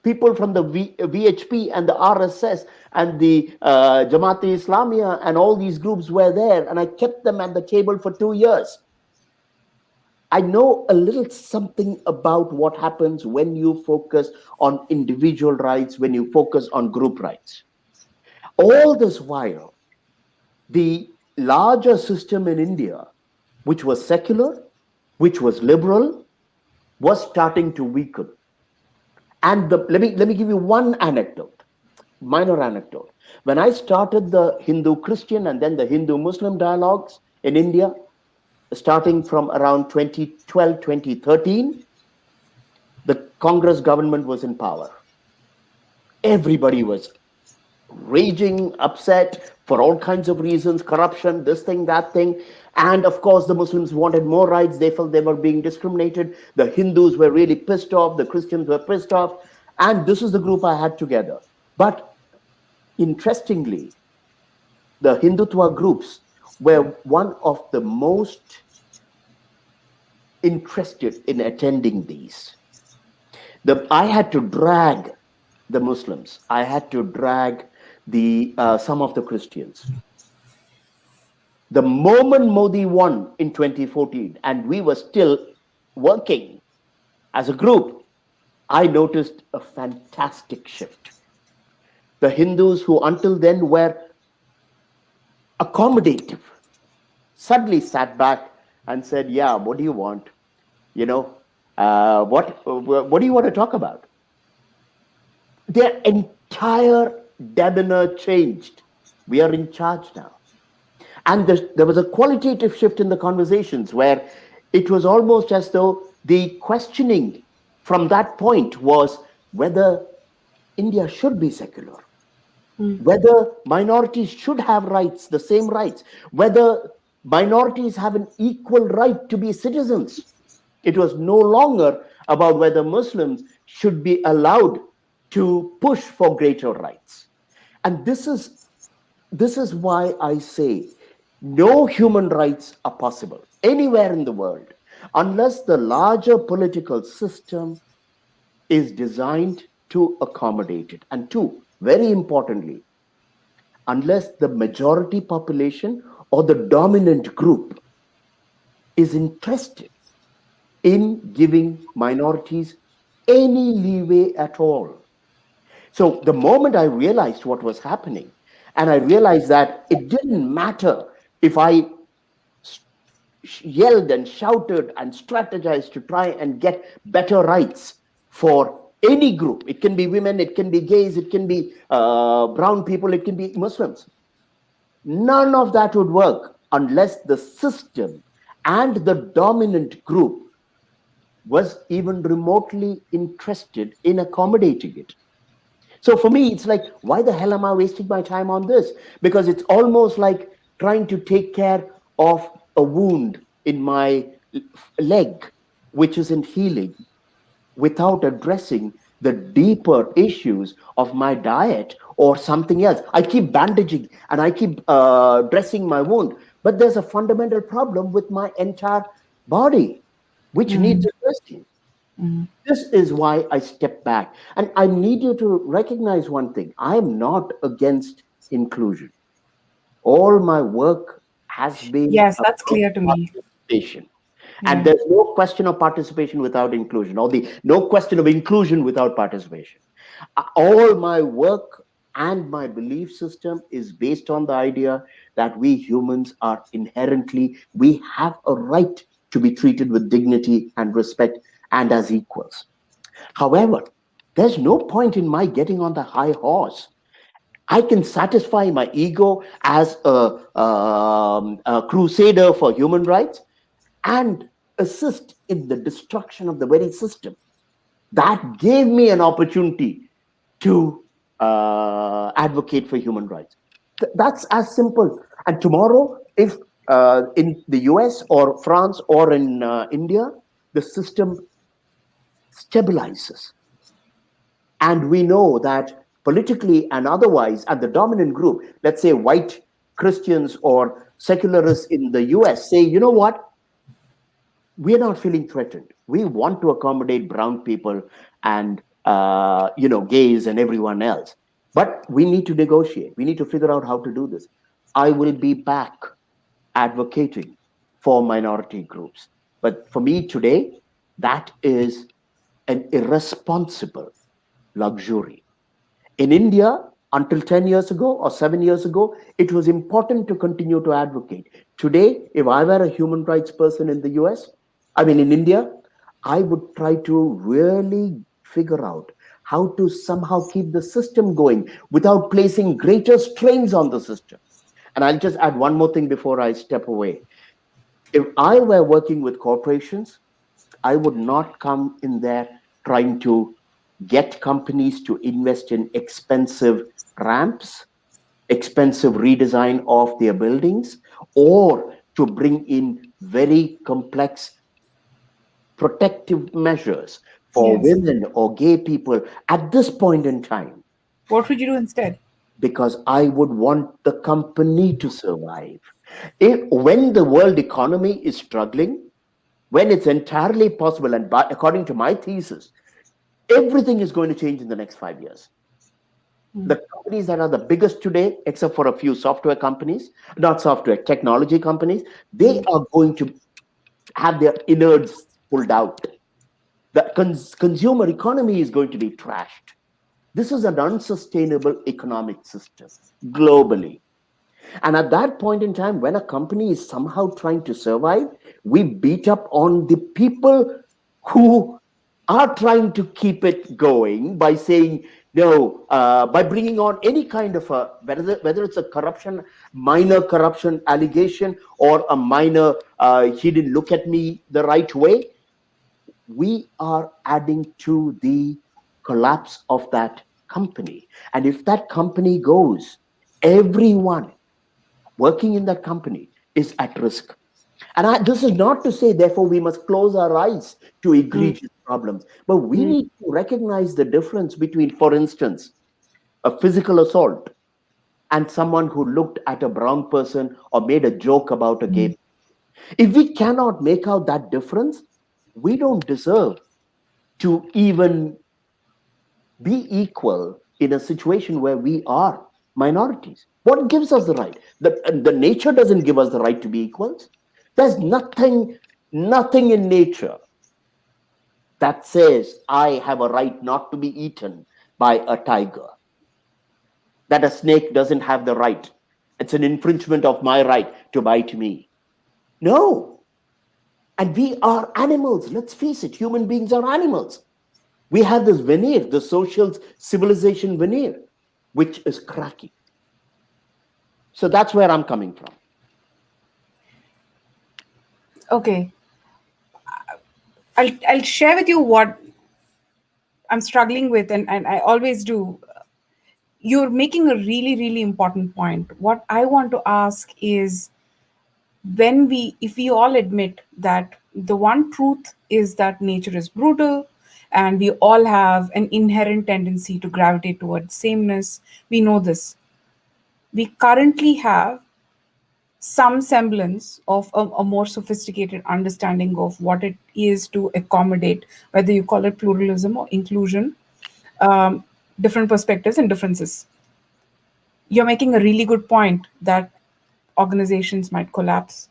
people from the VHP and the RSS and the Jamaat-e Islamia and all these groups were there, and I kept them at the table for 2 years. I know a little something about what happens when you focus on individual rights, when you focus on group rights. All this while, the larger system in India, which was secular, which was liberal, was starting to weaken. And let me give you one anecdote, minor anecdote. When I started the Hindu-Christian and then the Hindu-Muslim dialogues in India, starting from around 2012, 2013, the Congress government was in power. Everybody was raging, upset for all kinds of reasons, corruption, this thing, that thing. And of course, the Muslims wanted more rights. They felt they were being discriminated. The Hindus were really pissed off. The Christians were pissed off. And this is the group I had together. But interestingly, the Hindutva groups were one of the most interested in attending these. I had to drag the Muslims. I had to drag some of the Christians. The moment Modi won in 2014, and we were still working as a group, I noticed a fantastic shift. The Hindus who until then were accommodative suddenly sat back and said, yeah, what do you want? What do you want to talk about? Their entire demeanor changed. We are in charge now. And there was a qualitative shift in the conversations where it was almost as though the questioning from that point was whether India should be secular, whether minorities should have rights, the same rights, whether minorities have an equal right to be citizens. It was no longer about whether Muslims should be allowed to push for greater rights. And this is why I say no human rights are possible anywhere in the world unless the larger political system is designed to accommodate it. And two, very importantly, unless the majority population or the dominant group is interested in giving minorities any leeway at all. So the moment I realized what was happening, and I realized that it didn't matter if I yelled and shouted and strategized to try and get better rights for any group. It can be women, it can be gays, it can be brown people, it can be Muslims. None of that would work unless the system and the dominant group was even remotely interested in accommodating it. So for me, it's like, why the hell am I wasting my time on this? Because it's almost like trying to take care of a wound in my leg, which isn't healing, without addressing the deeper issues of my diet or something else. I keep bandaging and I keep dressing my wound, but there's a fundamental problem with my entire body, which needs addressing. This is why I step back. And I need you to recognize one thing. I am not against inclusion. All my work has been Yes, that's about clear to me. participation. And there's no question of participation without inclusion, or no question of inclusion without participation. All my work and my belief system is based on the idea that we humans are inherently, we have a right to be treated with dignity and respect and as equals. However, there's no point in my getting on the high horse. I can satisfy my ego as a crusader for human rights and assist in the destruction of the very system that gave me an opportunity to advocate for human rights. That's as simple. And tomorrow, if in the US or France or in India, the system stabilizes, and we know that politically and otherwise, at the dominant group, let's say white Christians or secularists in the US, say, you know what, we're not feeling threatened. We want to accommodate brown people and gays and everyone else, but we need to negotiate. We need to figure out how to do this. I will be back advocating for minority groups. But for me today, that is an irresponsible luxury. In India, until 10 years ago or 7 years ago, it was important to continue to advocate. Today, if I were a human rights person in the US, I mean in India, I would try to really figure out how to somehow keep the system going without placing greater strains on the system. And I'll just add one more thing before I step away. If I were working with corporations, I would not come in there trying to get companies to invest in expensive ramps, expensive redesign of their buildings, or to bring in very complex protective measures for Yes. women or gay people at this point in time, What would you do instead? because I would want the company to survive. When the world economy is struggling, when it's entirely possible, and according to my thesis, everything is going to change in the next 5 years. The companies that are the biggest today, except for a few software companies, not software, technology companies, they are going to have their innards pulled out. The consumer economy is going to be trashed. This is an unsustainable economic system globally. And at that point in time, when a company is somehow trying to survive, we beat up on the people who are trying to keep it going by saying, no, by bringing on any kind of a, whether it's a corruption, minor corruption allegation, or a minor, he didn't look at me the right way, we are adding to the collapse of that company. And if that company goes, everyone working in that company is at risk. And this is not to say, therefore, we must close our eyes to egregious problems, but we need to recognize the difference between, for instance, a physical assault and someone who looked at a brown person or made a joke about a gay. If we cannot make out that difference, we don't deserve to even be equal in a situation where we are minorities. What gives us the right? The nature doesn't give us the right to be equals. There's nothing in nature that says I have a right not to be eaten by a tiger, that a snake doesn't have the right. It's an infringement of my right to bite me. No. And we are animals. Let's face it, human beings are animals. We have this veneer, the social civilization veneer, which is cracking. So that's where I'm coming from. Okay. I'll share with you what I'm struggling with, and I always do. You're making a really, really important point. What I want to ask is, if we all admit that the one truth is that nature is brutal and we all have an inherent tendency to gravitate towards sameness, we know this. We currently have some semblance of a more sophisticated understanding of what it is to accommodate, whether you call it pluralism or inclusion, um, different perspectives and differences. You're making a really good point that organizations might collapse,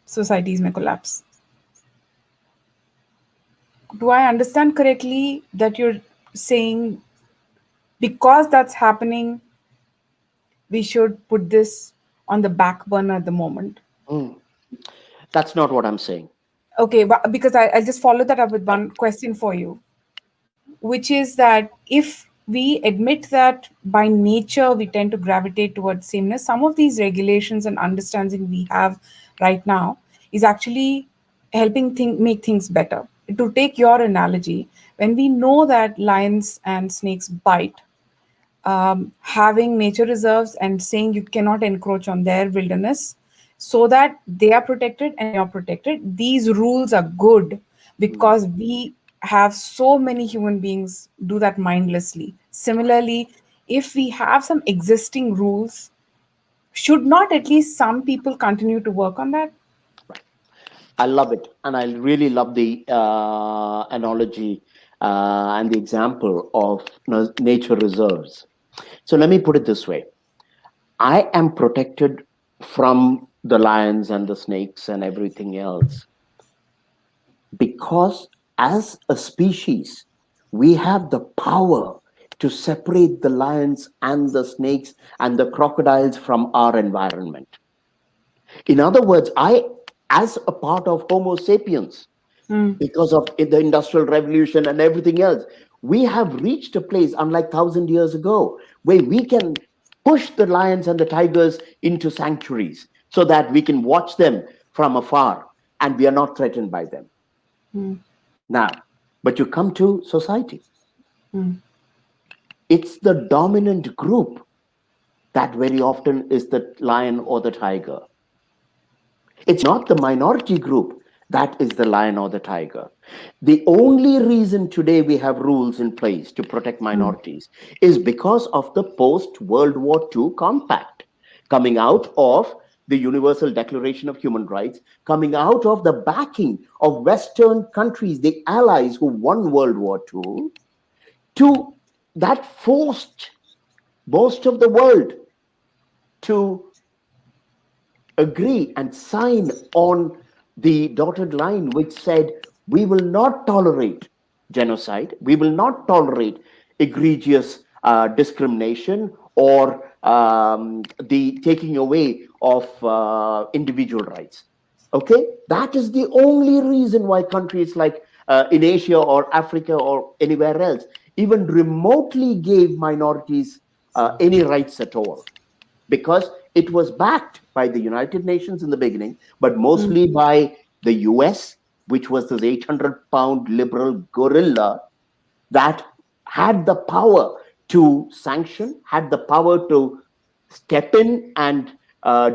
societies may collapse. Do I understand correctly that you're saying because that's happening, we should put this on the back burner at the moment? Mm. That's not what I'm saying. Okay, but because I'll just follow that up with one question for you, which is that if we admit that by nature we tend to gravitate towards sameness, some of these regulations and understanding we have right now is actually helping make things better. To take your analogy, when we know that lions and snakes bite, having nature reserves and saying you cannot encroach on their wilderness so that they are protected and you're protected. These rules are good Mm. because we have so many human beings do that mindlessly. Similarly, if we have some existing rules, should not at least some people continue to work on that? I love it, and I really love the analogy and the example of nature reserves. So let me put it this way: I am protected from the lions and the snakes and everything else because, as a species, we have the power to separate the lions and the snakes and the crocodiles from our environment. In other words, as a part of Homo sapiens, Mm, because of the industrial revolution and everything else, we have reached a place, unlike 1,000 years ago, where we can push the lions and the tigers into sanctuaries so that we can watch them from afar and we are not threatened by them. mm, Now, but you come to society, mm, it's the dominant group that very often is the lion or the tiger. It's not the minority group that is the lion or the tiger. The only reason today we have rules in place to protect mm, minorities is because of the post World War II compact coming out of the Universal Declaration of Human Rights, coming out of the backing of Western countries, the allies who won World War II, to that forced most of the world to agree and sign on the dotted line which said we will not tolerate genocide, we will not tolerate egregious discrimination or the taking away of individual rights. Okay, that is the only reason why countries like in Asia or Africa or anywhere else even remotely gave minorities any rights at all, because it was backed by the United Nations in the beginning, but mm, mostly by the US, which was this 800-pound liberal gorilla that had the power to sanction, had the power to step in and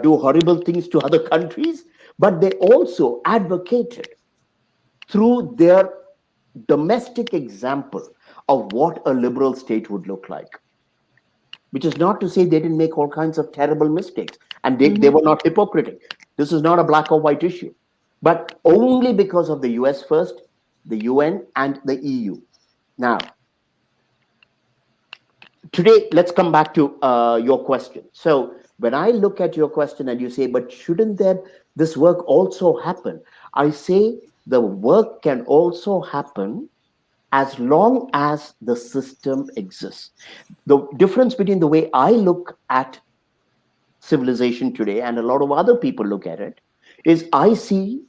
do horrible things to other countries, but they also advocated through their domestic example of what a liberal state would look like, which is not to say they didn't make all kinds of terrible mistakes and they mhm. were not hypocritic. This is not a black or white issue, but only because of the US first, the UN, and the EU. Now, today, let's come back to your question. So, when I look at your question and you say, but shouldn't there this work also happen? I say the work can also happen as long as the system exists. The difference between the way I look at civilization today and a lot of other people look at it is I see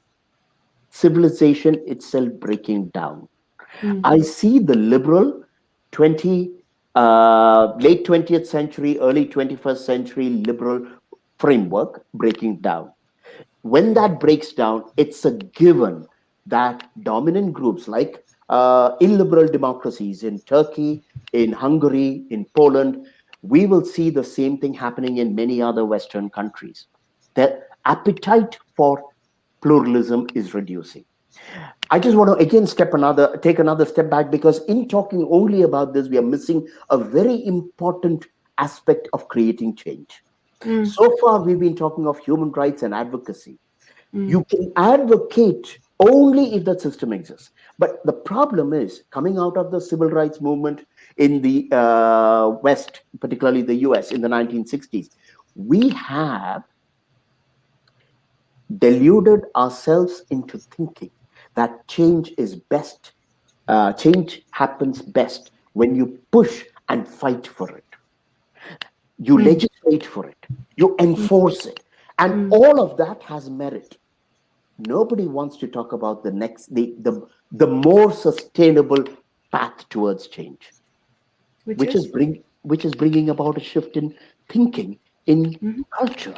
civilization itself breaking down. Mm, I see the liberal 20 late 20th century, early 21st century liberal framework breaking down. When that breaks down, it's a given that dominant groups like illiberal democracies in Turkey, in Hungary, in Poland, we will see the same thing happening in many other Western countries. The appetite for pluralism is reducing. I just want to again take another step back, because in talking only about this, we are missing a very important aspect of creating change. mm, So far, we've been talking of human rights and advocacy. mm, You can advocate only if that system exists. But the problem is, coming out of the civil rights movement in the West, particularly the US in the 1960s, we have deluded ourselves into thinking that change happens best when you push and fight for it. You Mm, legislate for it, you mm, enforce it, and mm. all of that has merit. Nobody wants to talk about the more sustainable path towards change, Which is? which is bringing about a shift in thinking, in Mhm. culture.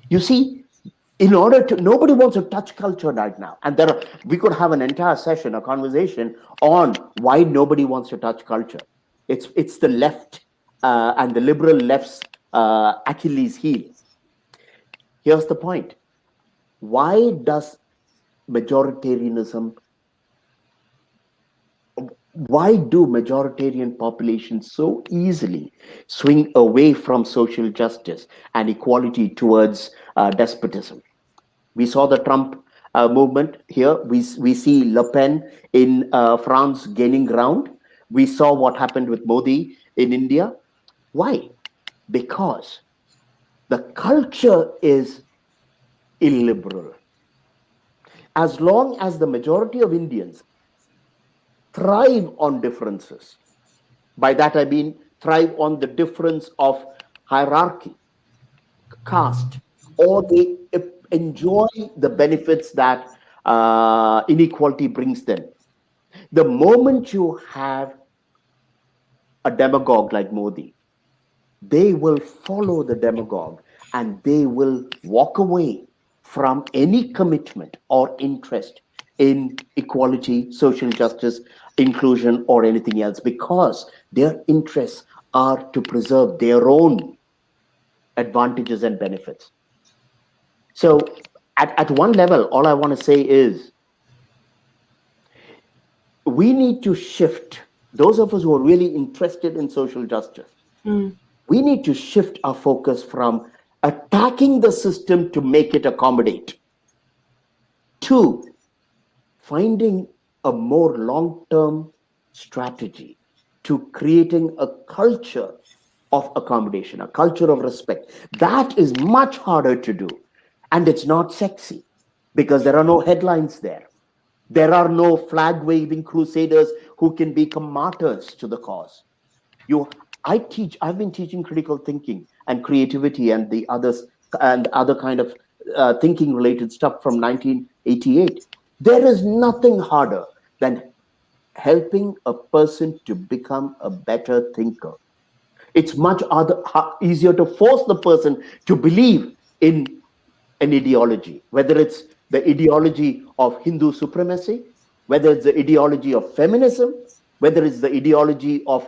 You see, in order to, nobody wants to touch culture right now, and we could have an entire session, a conversation on why nobody wants to touch culture. It's the left, and the liberal left's Achilles heel. Here's the point: why does majoritarianism why do majoritarian populations so easily swing away from social justice and equality towards despotism? We saw the Trump movement here. We see Le Pen in France gaining ground. We saw what happened with Modi in India. Why? Because the culture is illiberal. As long as the majority of Indians thrive on differences, by that I mean thrive on the difference of hierarchy, caste, or they enjoy the benefits that inequality brings them. The moment you have a demagogue like Modi, they will follow the demagogue and they will walk away from any commitment or interest in equality, social justice, inclusion, or anything else because their interests are to preserve their own advantages and benefits. So, at one level, all I want to say is we need to shift, those of us who are really interested in social justice, Mm. we need to shift our focus from attacking the system to make it accommodate to finding a more long term strategy to creating a culture of accommodation, a culture of respect. That is much harder to do. And it's not sexy because there are no headlines there. There are no flag waving crusaders who can become martyrs to the cause. You, I've been teaching critical thinking and creativity and the others and other kind of thinking related stuff from 1988. There is nothing harder than helping a person to become a better thinker. It's much easier to force the person to believe in an ideology, whether it's the ideology of Hindu supremacy, whether it's the ideology of feminism, whether it's the ideology of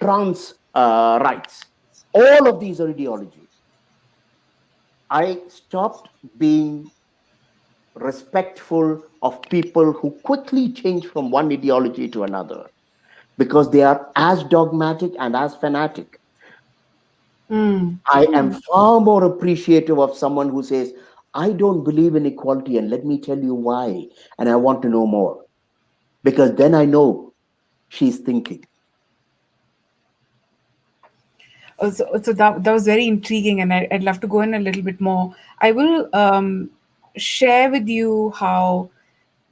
trans rights. All of these are ideologies. I stopped being respectful of people who quickly change from one ideology to another because they are as dogmatic and as fanatic. Mm. I am far more appreciative of someone who says, I don't believe in equality, and let me tell you why. And I want to know more because then I know she's thinking. So that was very intriguing, and I'd love to go in a little bit more. I will share with you how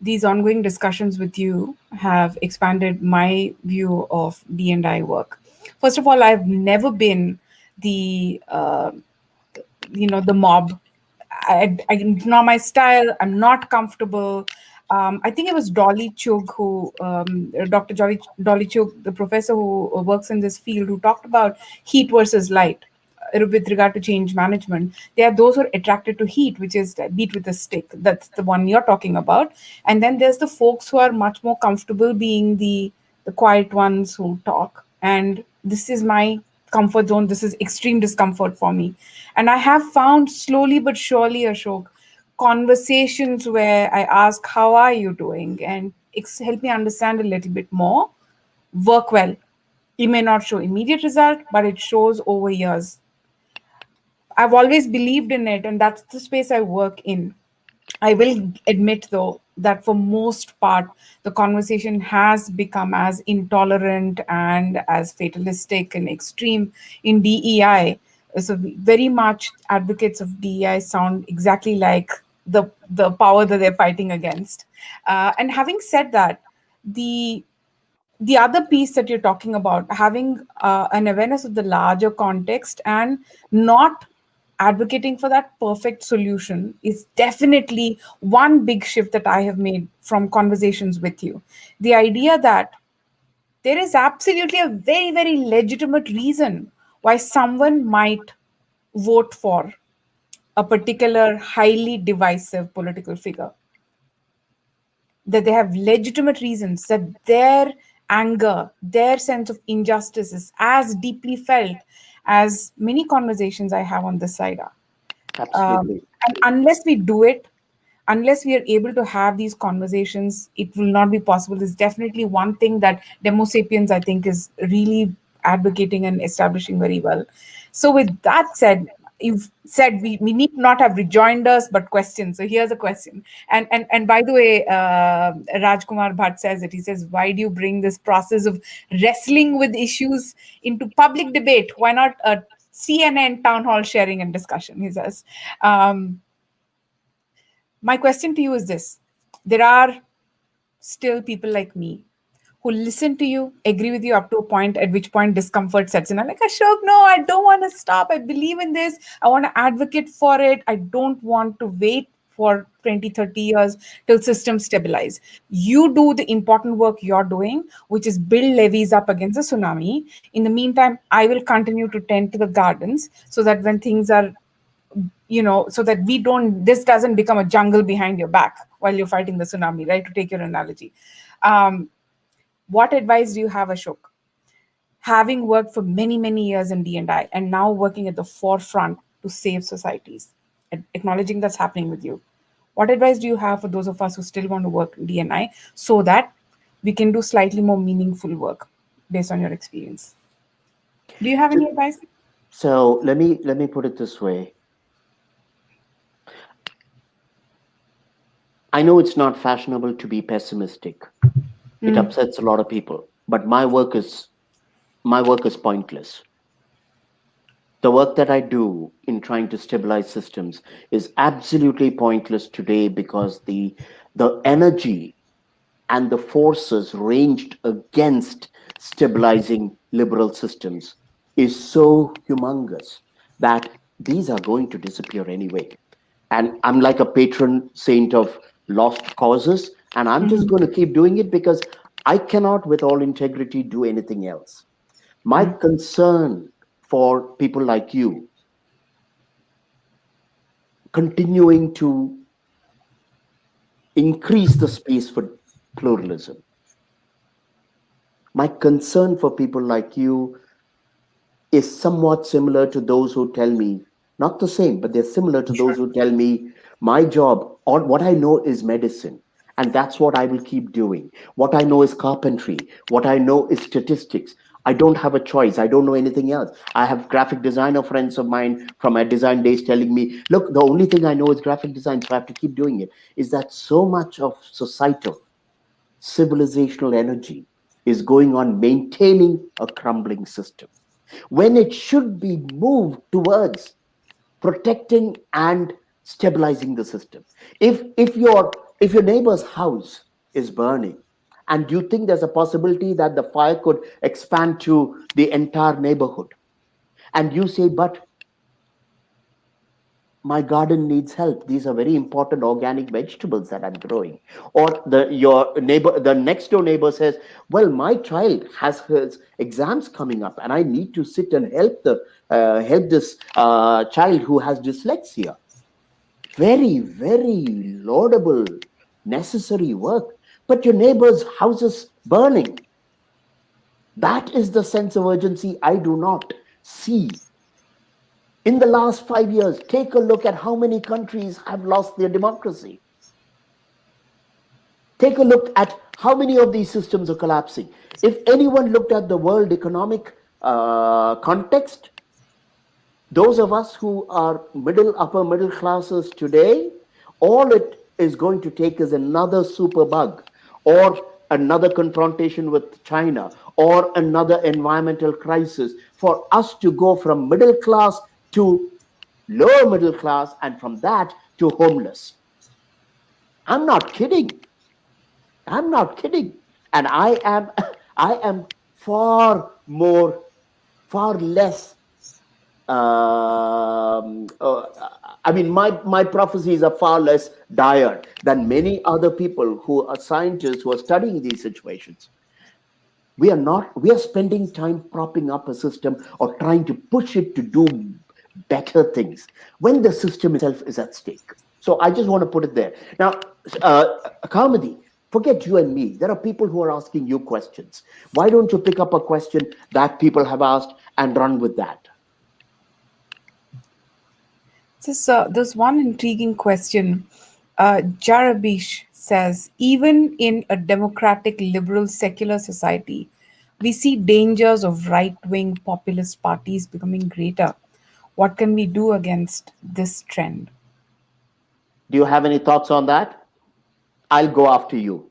these ongoing discussions with you have expanded my view of D&I work. First of all, I've never been the the mob. It's not my style. I'm not comfortable. I think it was Dolly Chugh, Dr. Dolly Chugh, the professor who works in this field, who talked about heat versus light with regard to change management. There are those who are attracted to heat, which is beat with a stick. That's the one you're talking about. And then there's the folks who are much more comfortable being the quiet ones who talk. And this is my comfort zone. This is extreme discomfort for me. And I have found slowly but surely, Ashok, conversations where I ask, how are you doing? And help me understand a little bit more, work well. It may not show immediate result, but it shows over years. I've always believed in it, and that's the space I work in. I will admit, though, that for most part, the conversation has become as intolerant and as fatalistic and extreme in DEI. So very much advocates of DEI sound exactly like the power that they're fighting against. And having said that, the the other piece that you're talking about, having an awareness of the larger context and not advocating for that perfect solution, is definitely one big shift that I have made from conversations with you. The idea that there is absolutely a very, very legitimate reason why someone might vote for a particular highly divisive political figure, that they have legitimate reasons, that their anger, their sense of injustice is as deeply felt as many conversations I have on this side are. Absolutely. And unless we do it, unless we are able to have these conversations, it will not be possible. There's definitely one thing that Demo Sapiens, I think, is really advocating and establishing very well. So, with that said, you've said we need not have rejoinders but questions. So here's a question. And by the way, Rajkumar Bhatt says it. He says, why do you bring this process of wrestling with issues into public debate? Why not a CNN town hall sharing and discussion? He says. My question to you is this: there are still people like me who listen to you, agree with you up to a point, at which point discomfort sets in. I'm like, Ashok, no, I don't want to stop. I believe in this. I want to advocate for it. I don't want to wait for 20, 30 years till systems stabilize. You do the important work you're doing, which is build levees up against the tsunami. In the meantime, I will continue to tend to the gardens so that when things are, so that this doesn't become a jungle behind your back while you're fighting the tsunami, right? To take your analogy. Um, what advice do you have, Ashok? Having worked for many, many years in D&I and now working at the forefront to save societies, acknowledging that's happening with you, what advice do you have for those of us who still want to work in D&I so that we can do slightly more meaningful work based on your experience? Do you have So, any advice? so let me put it this way. I know it's not fashionable to be pessimistic. It Mm, upsets a lot of people, but my work is pointless. The work that I do in trying to stabilize systems is absolutely pointless today because the energy and the forces ranged against stabilizing liberal systems is so humongous that these are going to disappear anyway. And I'm like a patron saint of lost causes, and I'm just mhm, going to keep doing it because I cannot, with all integrity, do anything else. My mm, concern for people like you continuing to increase the space for pluralism, my concern for people like you is somewhat similar to those who tell me, not the same, but they're similar to those sure. who tell me my job or what I know is medicine. And that's what I will keep doing. What I know is carpentry. What I know is statistics. I don't have a choice. I don't know anything else. I have graphic designer friends of mine from my design days telling me, look, the only thing I know is graphic design, so I have to keep doing it. Is that so much of societal, civilizational energy is going on maintaining a crumbling system when it should be moved towards protecting and stabilizing the system. If your neighbor's house is burning and you think there's a possibility that the fire could expand to the entire neighborhood, and you say, but my garden needs help, these are very important organic vegetables that I'm growing, or the next door neighbor says, well, my child has his exams coming up and I need to sit and help this child who has dyslexia. Very, very laudable, necessary work, but your neighbor's house is burning. That is the sense of urgency I do not see. In the last 5 years, take a look at how many countries have lost their democracy. Take a look at how many of these systems are collapsing. If anyone looked at the world economic context, those of us who are upper middle classes today, all it is going to take is another super bug, or another confrontation with China, or another environmental crisis for us to go from middle class to lower middle class, and from that to homeless. I'm not kidding. I'm not kidding. And I am far more, far less. I mean, my prophecies are far less dire than many other people who are scientists who are studying these situations. We are not, we are spending time propping up a system or trying to push it to do better things when the system itself is at stake. So I just want to put it there. Now, uh, Kaumudi, forget you and me. There are people who are asking you questions. Why don't you pick up a question that people have asked and run with that? There's one intriguing question. Jarabish says, even in a democratic, liberal, secular society, we see dangers of right wing populist parties becoming greater. What can we do against this trend? Do you have any thoughts on that? I'll go after you.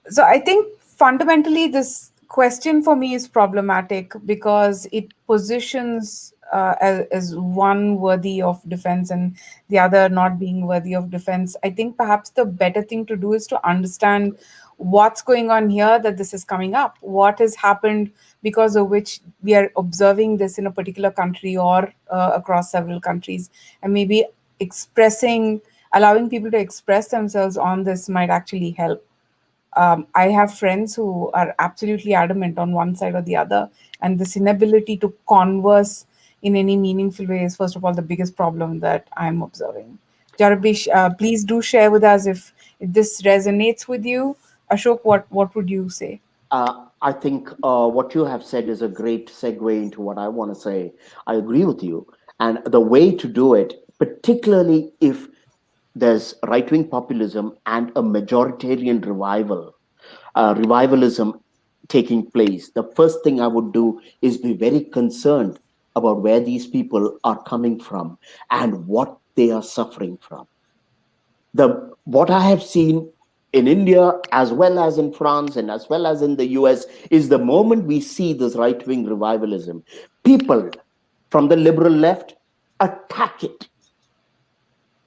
So I think fundamentally this question for me is problematic because it positions as one worthy of defense and the other not being worthy of defense. I think perhaps the better thing to do is to understand what's going on here, that this is coming up, what has happened because of which we are observing this in a particular country or across several countries, and maybe expressing, allowing people to express themselves on this might actually help. I have friends who are absolutely adamant on one side or the other, and this inability to converse in any meaningful way is, first of all, the biggest problem that I'm observing. Jarabish, please do share with us if this resonates with you. Ashok, what would you say? I think what you have said is a great segue into what I want to say. I agree with you. And the way to do it, particularly if there's right wing populism and a majoritarian revivalism taking place, the first thing I would do is be very concerned about where these people are coming from and what they are suffering from. The what I have seen in India as well as in France and as well as in the US is the moment we see this right wing revivalism, people from the liberal left attack it,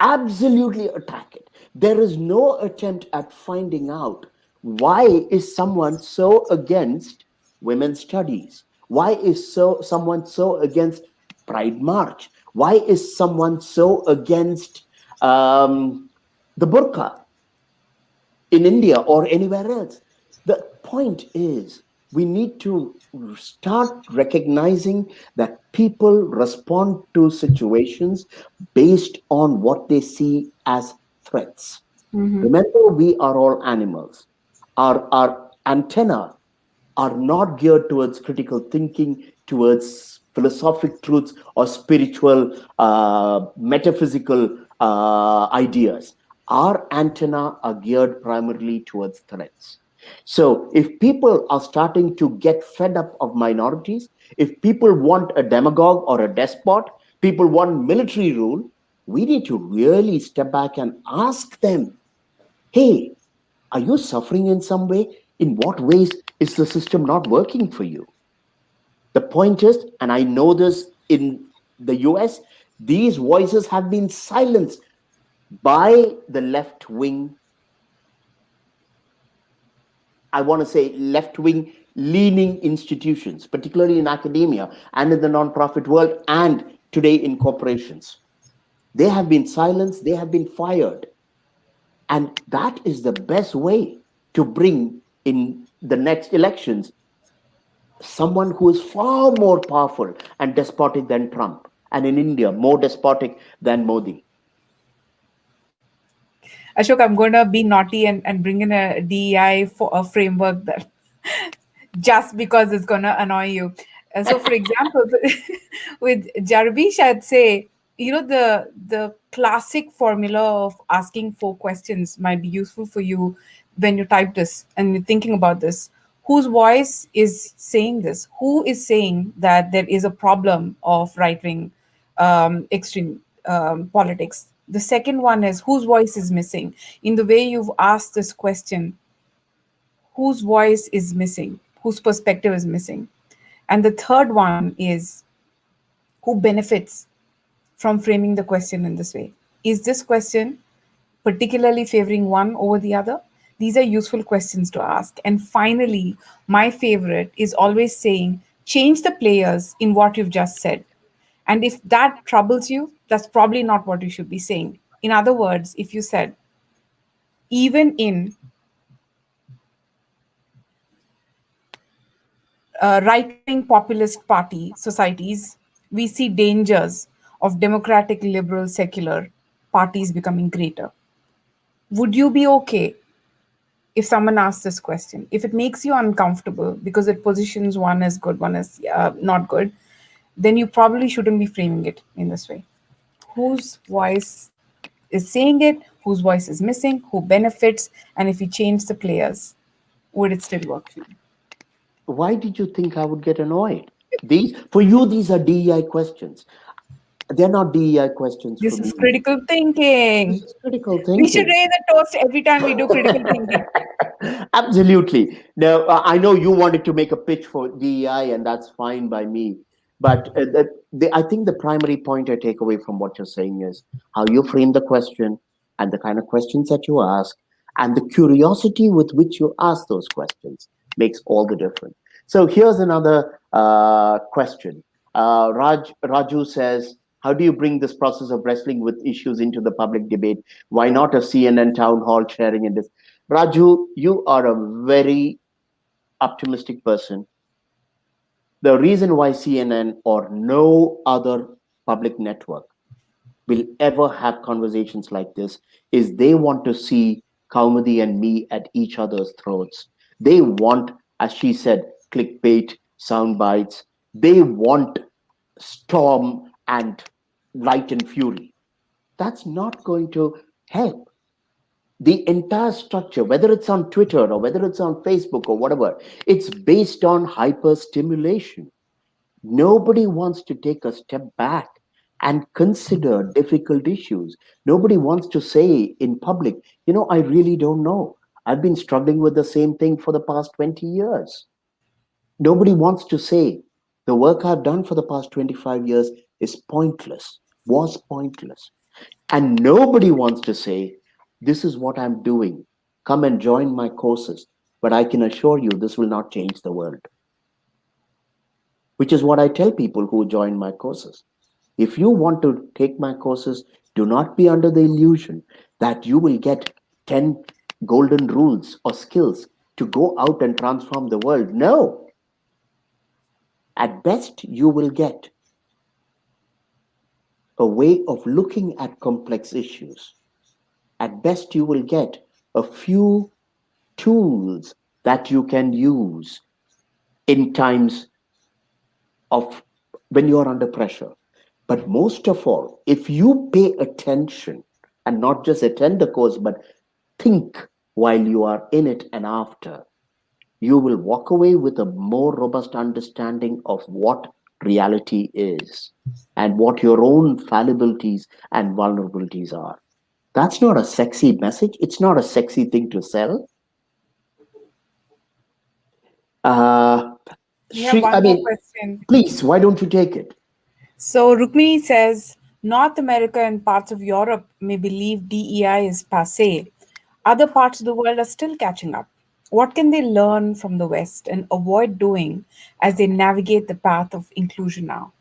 absolutely attack it. There is no attempt at finding out why is someone so against women's studies? Why is someone so against Pride March? Why is someone so against the burqa in India or anywhere else? The point is, we need to start recognizing that people respond to situations based on what they see as threats. Mm-hmm. Remember, we are all animals. Our antenna are not geared towards critical thinking, towards philosophic truths or spiritual, metaphysical ideas. Our antenna are geared primarily towards threats. So, if people are starting to get fed up of minorities, if people want a demagogue or a despot, people want military rule, we need to really step back and ask them, hey, are you suffering in some way? In what ways is the system not working for you? The point is, and I know this in the US, these voices have been silenced by the left wing, I want to say left wing leaning institutions, particularly in academia and in the nonprofit world and today in corporations. They have been silenced, they have been fired. And that is the best way to bring in the next elections someone who is far more powerful and despotic than Trump, and in India, more despotic than Modi. Ashok, I'm going to be naughty and bring in a DEI for a framework that just because it's going to annoy you. So, for example, with Jarvish, I'd say, the classic formula of asking four questions might be useful for you when you type this and you're thinking about this. Whose voice is saying this? Who is saying that there is a problem of right wing extreme politics? The second one is whose voice is missing. In the way you've asked this question, whose voice is missing, whose perspective is missing. And the third one is who benefits from framing the question in this way. Is this question particularly favoring one over the other? These are useful questions to ask. And finally, my favorite is always saying, change the players in what you've just said. And if that troubles you, that's probably not what you should be saying. In other words, if you said, even in right wing populist party societies, we see dangers of democratic, liberal, secular parties becoming greater. Would you be okay if someone asks this question? If it makes you uncomfortable because it positions one as good, one as not good, then you probably shouldn't be framing it in this way. Whose voice is saying it? Whose voice is missing? Who benefits? And if you change the players, would it still work for you? Why did you think I would get annoyed? These, for you, these are DEI questions. They're not DEI questions for This is me. critical This thinking. is critical We should thinking. raise a toast every time we do critical thinking. Absolutely. Now, I know you wanted to make a pitch for DEI, and that's fine by me. But I think the primary point I take away from what you're saying is how you frame the question and the kind of questions that you ask and the curiosity with which you ask those questions makes all the difference. So here's another question. Raju says, how do you bring this process of wrestling with issues into the public debate? Why not a CNN town hall sharing in this? Raju, you are a very optimistic person. The reason why CNN or no other public network will ever have conversations like this is they want to see Kaumudi and me at each other's throats. They want, as she said, clickbait, sound bites. They want storm and light and fury. That's not going to help. The entire structure, whether it's on Twitter or whether it's on Facebook or whatever, it's based on hyper stimulation. Nobody wants to take a step back and consider difficult issues. Nobody wants to say in public, I really don't know. I've been struggling with the same thing for the past 20 years. Nobody wants to say the work I've done for the past 25 years is pointless, was pointless. And nobody wants to say, this is what I'm doing. Come and join my courses. But I can assure you, this will not change the world, which is what I tell people who join my courses. If you want to take my courses, do not be under the illusion that you will get 10 golden rules or skills to go out and transform the world. No. At best, you will get a way of looking at complex issues. At best, you will get a few tools that you can use in times of when you are under pressure. But most of all, if you pay attention and not just attend the course, but think while you are in it and after, you will walk away with a more robust understanding of what reality is and what your own fallibilities and vulnerabilities are. That's not a sexy message. It's not a sexy thing to sell. Uh, We have I one more mean, question. please, why don't you take it? So Rukmini says North America and parts of Europe may believe DEI is passe. Other parts of the world are still catching up. What can they learn from the West and avoid doing as they navigate the path of inclusion now?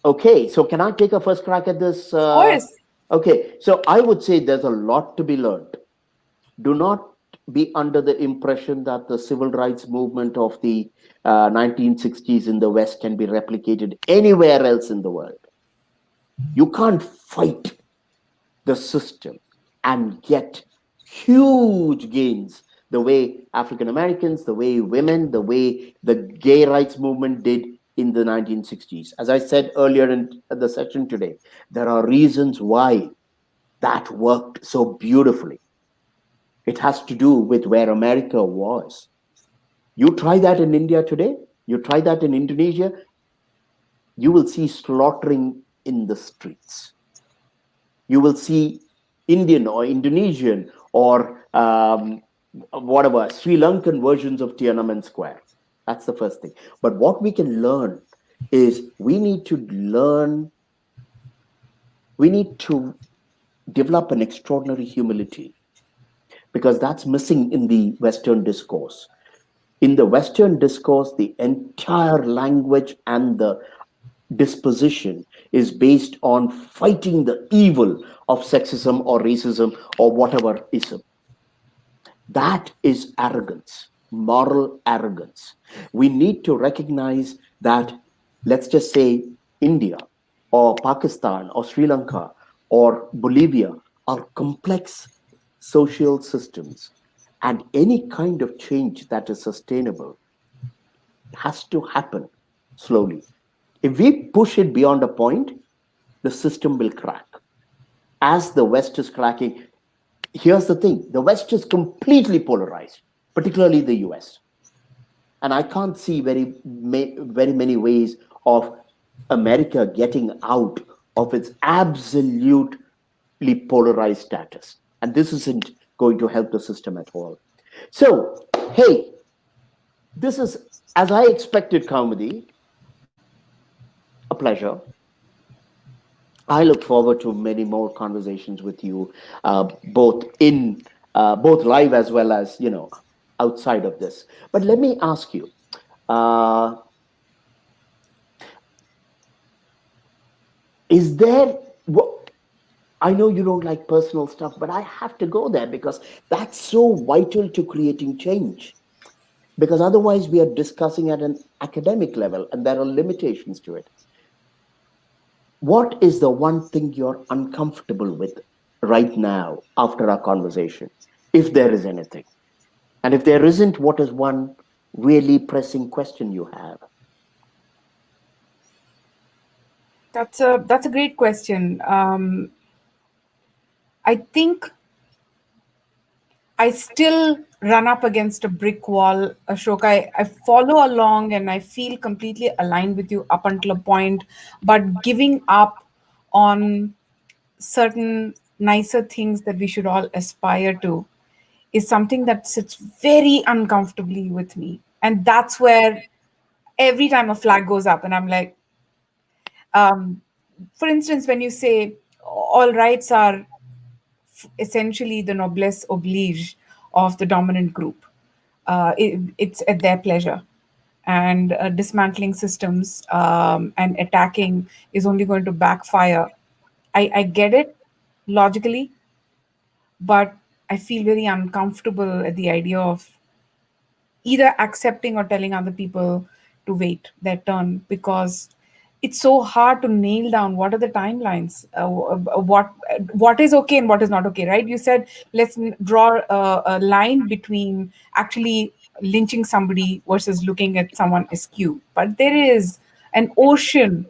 Okay, so can I take a first crack at this? Of course. Okay, so I would say there's a lot to be learned. Do not be under the impression that the civil rights movement of the 1960s in the West can be replicated anywhere else in the world. You can't fight the system and get huge gains the way African Americans, the way women, the way the gay rights movement did in the 1960s. As I said earlier in the session today, there are reasons why that worked so beautifully. It has to do with where America was. You try that in India today, you try that in Indonesia, you will see slaughtering in the streets. You will see Indian or Indonesian or whatever, Sri Lankan versions of Tiananmen Square. That's the first thing. But what we can learn is we need to learn We need to develop an extraordinary humility because that's missing in the Western discourse. In the Western discourse, the entire language and the disposition is based on fighting the evil of sexism or racism or whatever ism. That is arrogance, moral arrogance. We need to recognize that, let's just say, India or Pakistan or Sri Lanka or Bolivia are complex social systems. And any kind of change that is sustainable has to happen slowly. If we push it beyond a point, the system will crack. As the West is cracking, here's the thing, the West is completely polarized, particularly the US. And I can't see very many ways of America getting out of its absolutely polarized status. And this isn't going to help the system at all. So, hey, this is, as I expected, Kaumudi, a pleasure. I look forward to many more conversations with you, both live as well as outside of this. But let me ask you, uh, is there? I know you don't like personal stuff, but I have to go there because that's so vital to creating change. Because otherwise, we are discussing at an academic level, and there are limitations to it. What is the one thing you're uncomfortable with right now after our conversation, if there is anything? And if there isn't, what is one really pressing question you have? That's a great question. I think I still run up against a brick wall, Ashok. I follow along and I feel completely aligned with you up until a point, but giving up on certain nicer things that we should all aspire to is something that sits very uncomfortably with me. And that's where every time a flag goes up, and I'm like, um, for instance, when you say all rights are essentially the noblesse oblige of the dominant group. It's at their pleasure. And dismantling systems and attacking is only going to backfire. I get it logically, but I feel very uncomfortable at the idea of either accepting or telling other people to wait their turn because it's so hard to nail down what are the timelines, what is okay and what is not okay, right? You said let's draw a line between actually lynching somebody versus looking at someone askew, but there is an ocean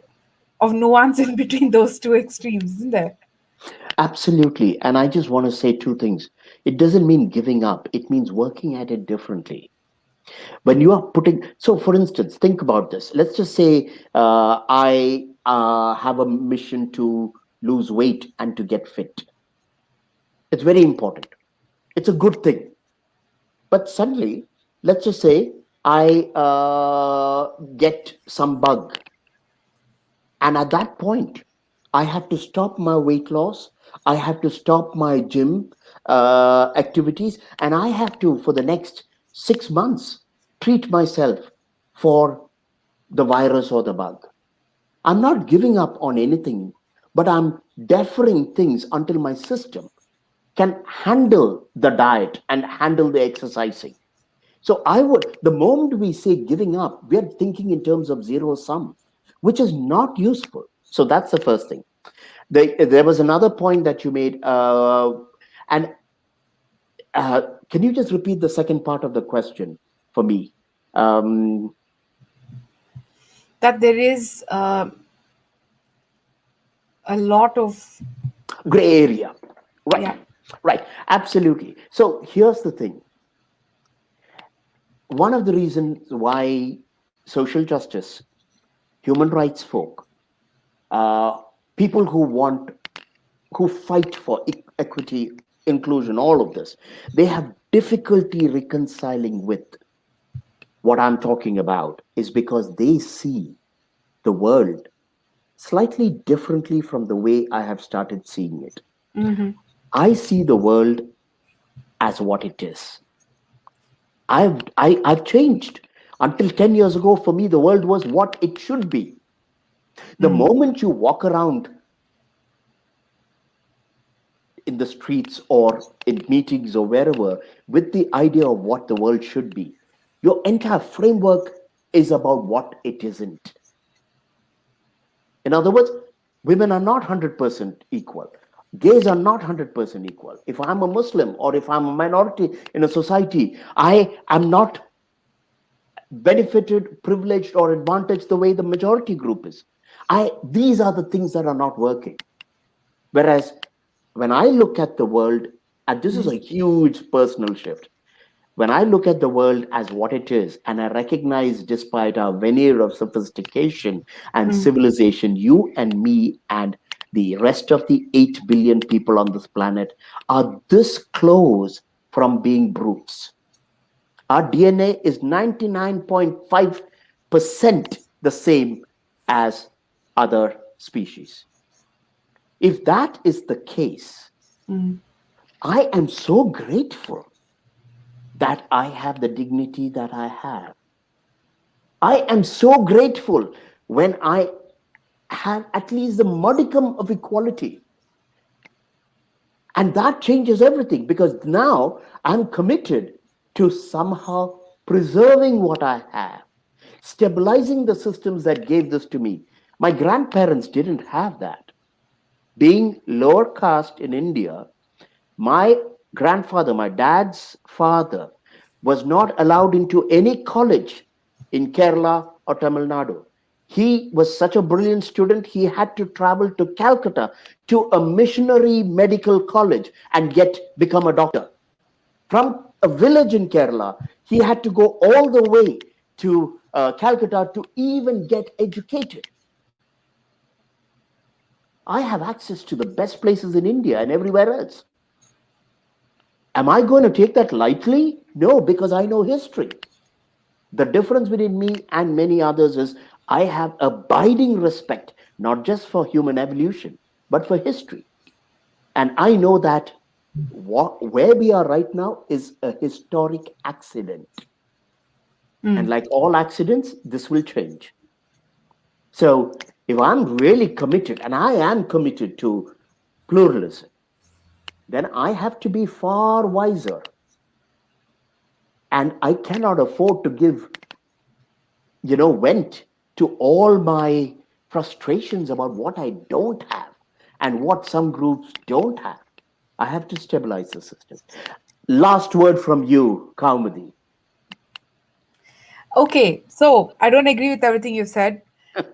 of nuance in between those two extremes, isn't there? Absolutely. And I just want to say two things. It doesn't mean giving up, it means working at it differently. When you are putting, so for instance, think about this. Let's just say I have a mission to lose weight and to get fit. It's very important. It's a good thing. But suddenly, let's just say I get some bug. And at that point, I have to stop my weight loss. I have to stop my gym activities. And I have to, for the next 6 months, treat myself for the virus or the bug. I'm not giving up on anything, but I'm deferring things until my system can handle the diet and handle the exercising. So the moment we say giving up, we're thinking in terms of zero sum, which is not useful. So that's the first thing. There was another point that you made, and can you just repeat the second part of the question for me? Um, That there is a lot of, Gray area, right? yeah. Right, absolutely. So here's the thing. One of the reasons why social justice, human rights folk, uh, people who fight for equity, inclusion, all of this, they have difficulty reconciling with what I'm talking about is because they see the world slightly differently from the way I have started seeing it. Mm-hmm. I see the world as what it is. I've changed. Until 10 years ago, for me, the world was what it should be. The Mm. moment you walk around in the streets or in meetings or wherever with the idea of what the world should be, your entire framework is about what it isn't. In other words, women are not 100% equal. Gays are not 100% equal. If I'm a Muslim or if I'm a minority in a society, I am not benefited, privileged, or advantaged the way the majority group is. These are the things that are not working. Whereas when I look at the world, and this is a huge personal shift, when I look at the world as what it is, and I recognize despite our veneer of sophistication and Mm. civilization, you and me and the rest of the 8 billion people on this planet are this close from being brutes. Our DNA is 99.5% the same as other species. If that is the case, Mm. I am so grateful that I have the dignity that I have. I am so grateful when I have at least the modicum of equality. And that changes everything because now I'm committed to somehow preserving what I have, stabilizing the systems that gave this to me. My grandparents didn't have that. Being lower caste in India, my grandfather, my dad's father, was not allowed into any college in Kerala or Tamil Nadu. He was such a brilliant student, he had to travel to Calcutta to a missionary medical college and become a doctor. From a village in Kerala, he had to go all the way to Calcutta to even get educated. I have access to the best places in India and everywhere else. Am I going to take that lightly? No, because I know history. The difference between me and many others is I have abiding respect, not just for human evolution, but for history. And I know that where we are right now is a historic accident. And Mm. like all accidents, this will change. So if I'm really committed, and I am committed to pluralism, then I have to be far wiser. And I cannot afford to give, vent to all my frustrations about what I don't have and what some groups don't have. I have to stabilize the system. Last word from you, Kaumudi. Okay, so I don't agree with everything you said.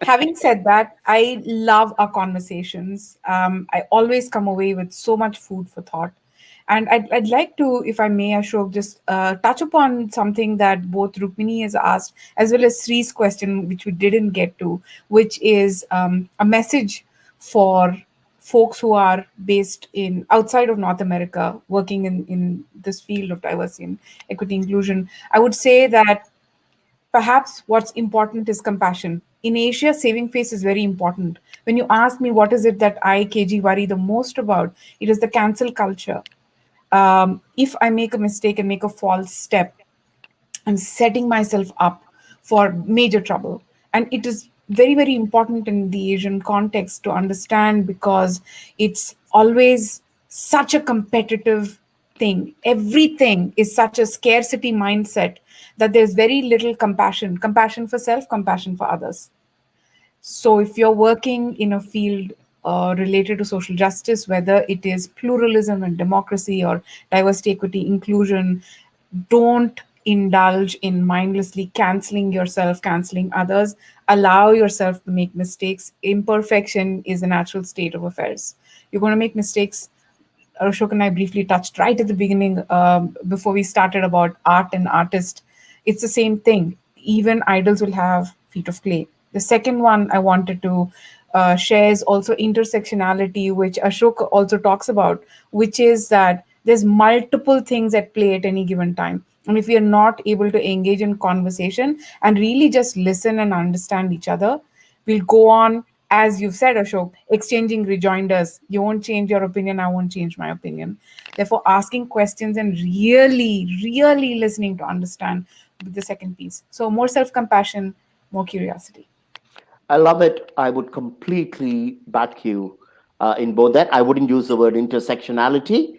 Having said that, I love our conversations. I always come away with so much food for thought. And I'd like to, if I may, Ashok, just touch upon something that both Rukmini has asked, as well as Sri's question, which we didn't get to, which is a message for folks who are based in outside of North America, working in this field of diversity and equity inclusion. I would say that perhaps what's important is compassion. In Asia, saving face is very important. When you ask me what is it that I, KG, worry the most about, it is the cancel culture. If I make a mistake and make a false step, I'm setting myself up for major trouble. And it is very, very important in the Asian context to understand because it's always such a competitive thing. Everything is such a scarcity mindset that there's very little compassion for self, compassion for others. So, if you're working in a field related to social justice, whether it is pluralism and democracy or diversity, equity, inclusion, don't indulge in mindlessly canceling yourself, canceling others. Allow yourself to make mistakes. Imperfection is a natural state of affairs. You're going to make mistakes. Ashok and I briefly touched right at the beginning before we started about art and artist. It's the same thing. Even idols will have feet of clay. The second one I wanted to share is also intersectionality, which Ashok also talks about, which is that there's multiple things at play at any given time. And if we are not able to engage in conversation and really just listen and understand each other, we'll go on as you've said, Ashok, exchanging rejoinders. You won't change your opinion, I won't change my opinion. Therefore, asking questions and really, really listening to understand with the second piece. So, more self compassion, more curiosity. I love it. I would completely back you in both that. I wouldn't use the word intersectionality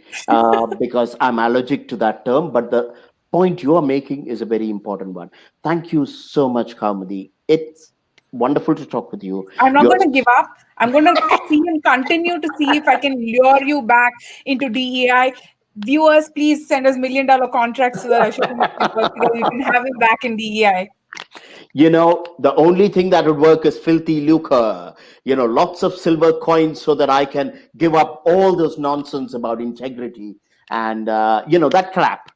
because I'm allergic to that term, but the point you are making is a very important one. Thank you so much, Kaumudi. It's wonderful to talk with you. I'm not You're going to give up. I'm going to see and continue to see if I can lure you back into DEI. Viewers, please send us $1 million contracts so that Ashok can work together. We can have him back in DEI. The only thing that would work is filthy lucre, lots of silver coins so that I can give up all this nonsense about integrity and, that crap.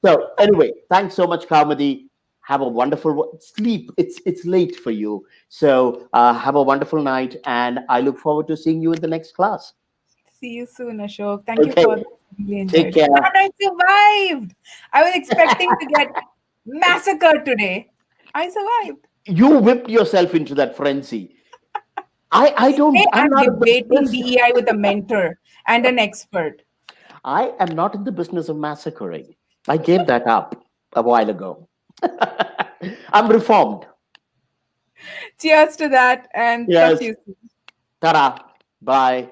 So anyway, thanks so much, Kaumudi. Have a wonderful sleep. It's late for you. So have a wonderful night. And I look forward to seeing you in the next class. See you soon, Ashok. Thank you Okay. for this. I really Take enjoyed it. care. And I survived. I was expecting to get massacred today. I survived. You whipped yourself into that frenzy. Hey, I'm I'm not in the debating business. DEI with a mentor and an expert. I am not in the business of massacring. I gave that up a while ago. I'm reformed. Cheers to that and talk to Yes. you soon. Ta-da. Bye.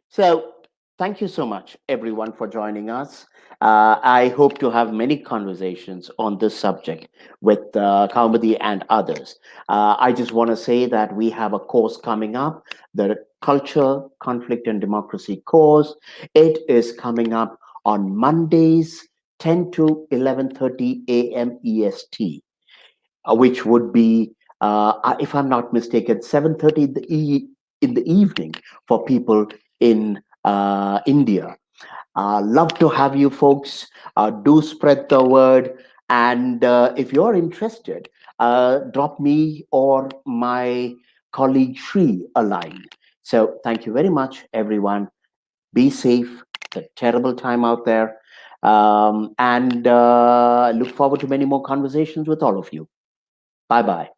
So, thank you so much, everyone, for joining us. I hope to have many conversations on this subject with Kaumudi and others. I just want to say that we have a course coming up, the Culture, Conflict, and Democracy course. It is coming up on Mondays, 10 to 11:30 a.m. EST, which would be, if I'm not mistaken, 7:30 in the evening for people in India. Love to have you folks. Do spread the word. And if you're interested, drop me or my colleague Shri a line. So thank you very much, everyone. Be safe. It's a terrible time out there. And look forward to many more conversations with all of you. Bye bye.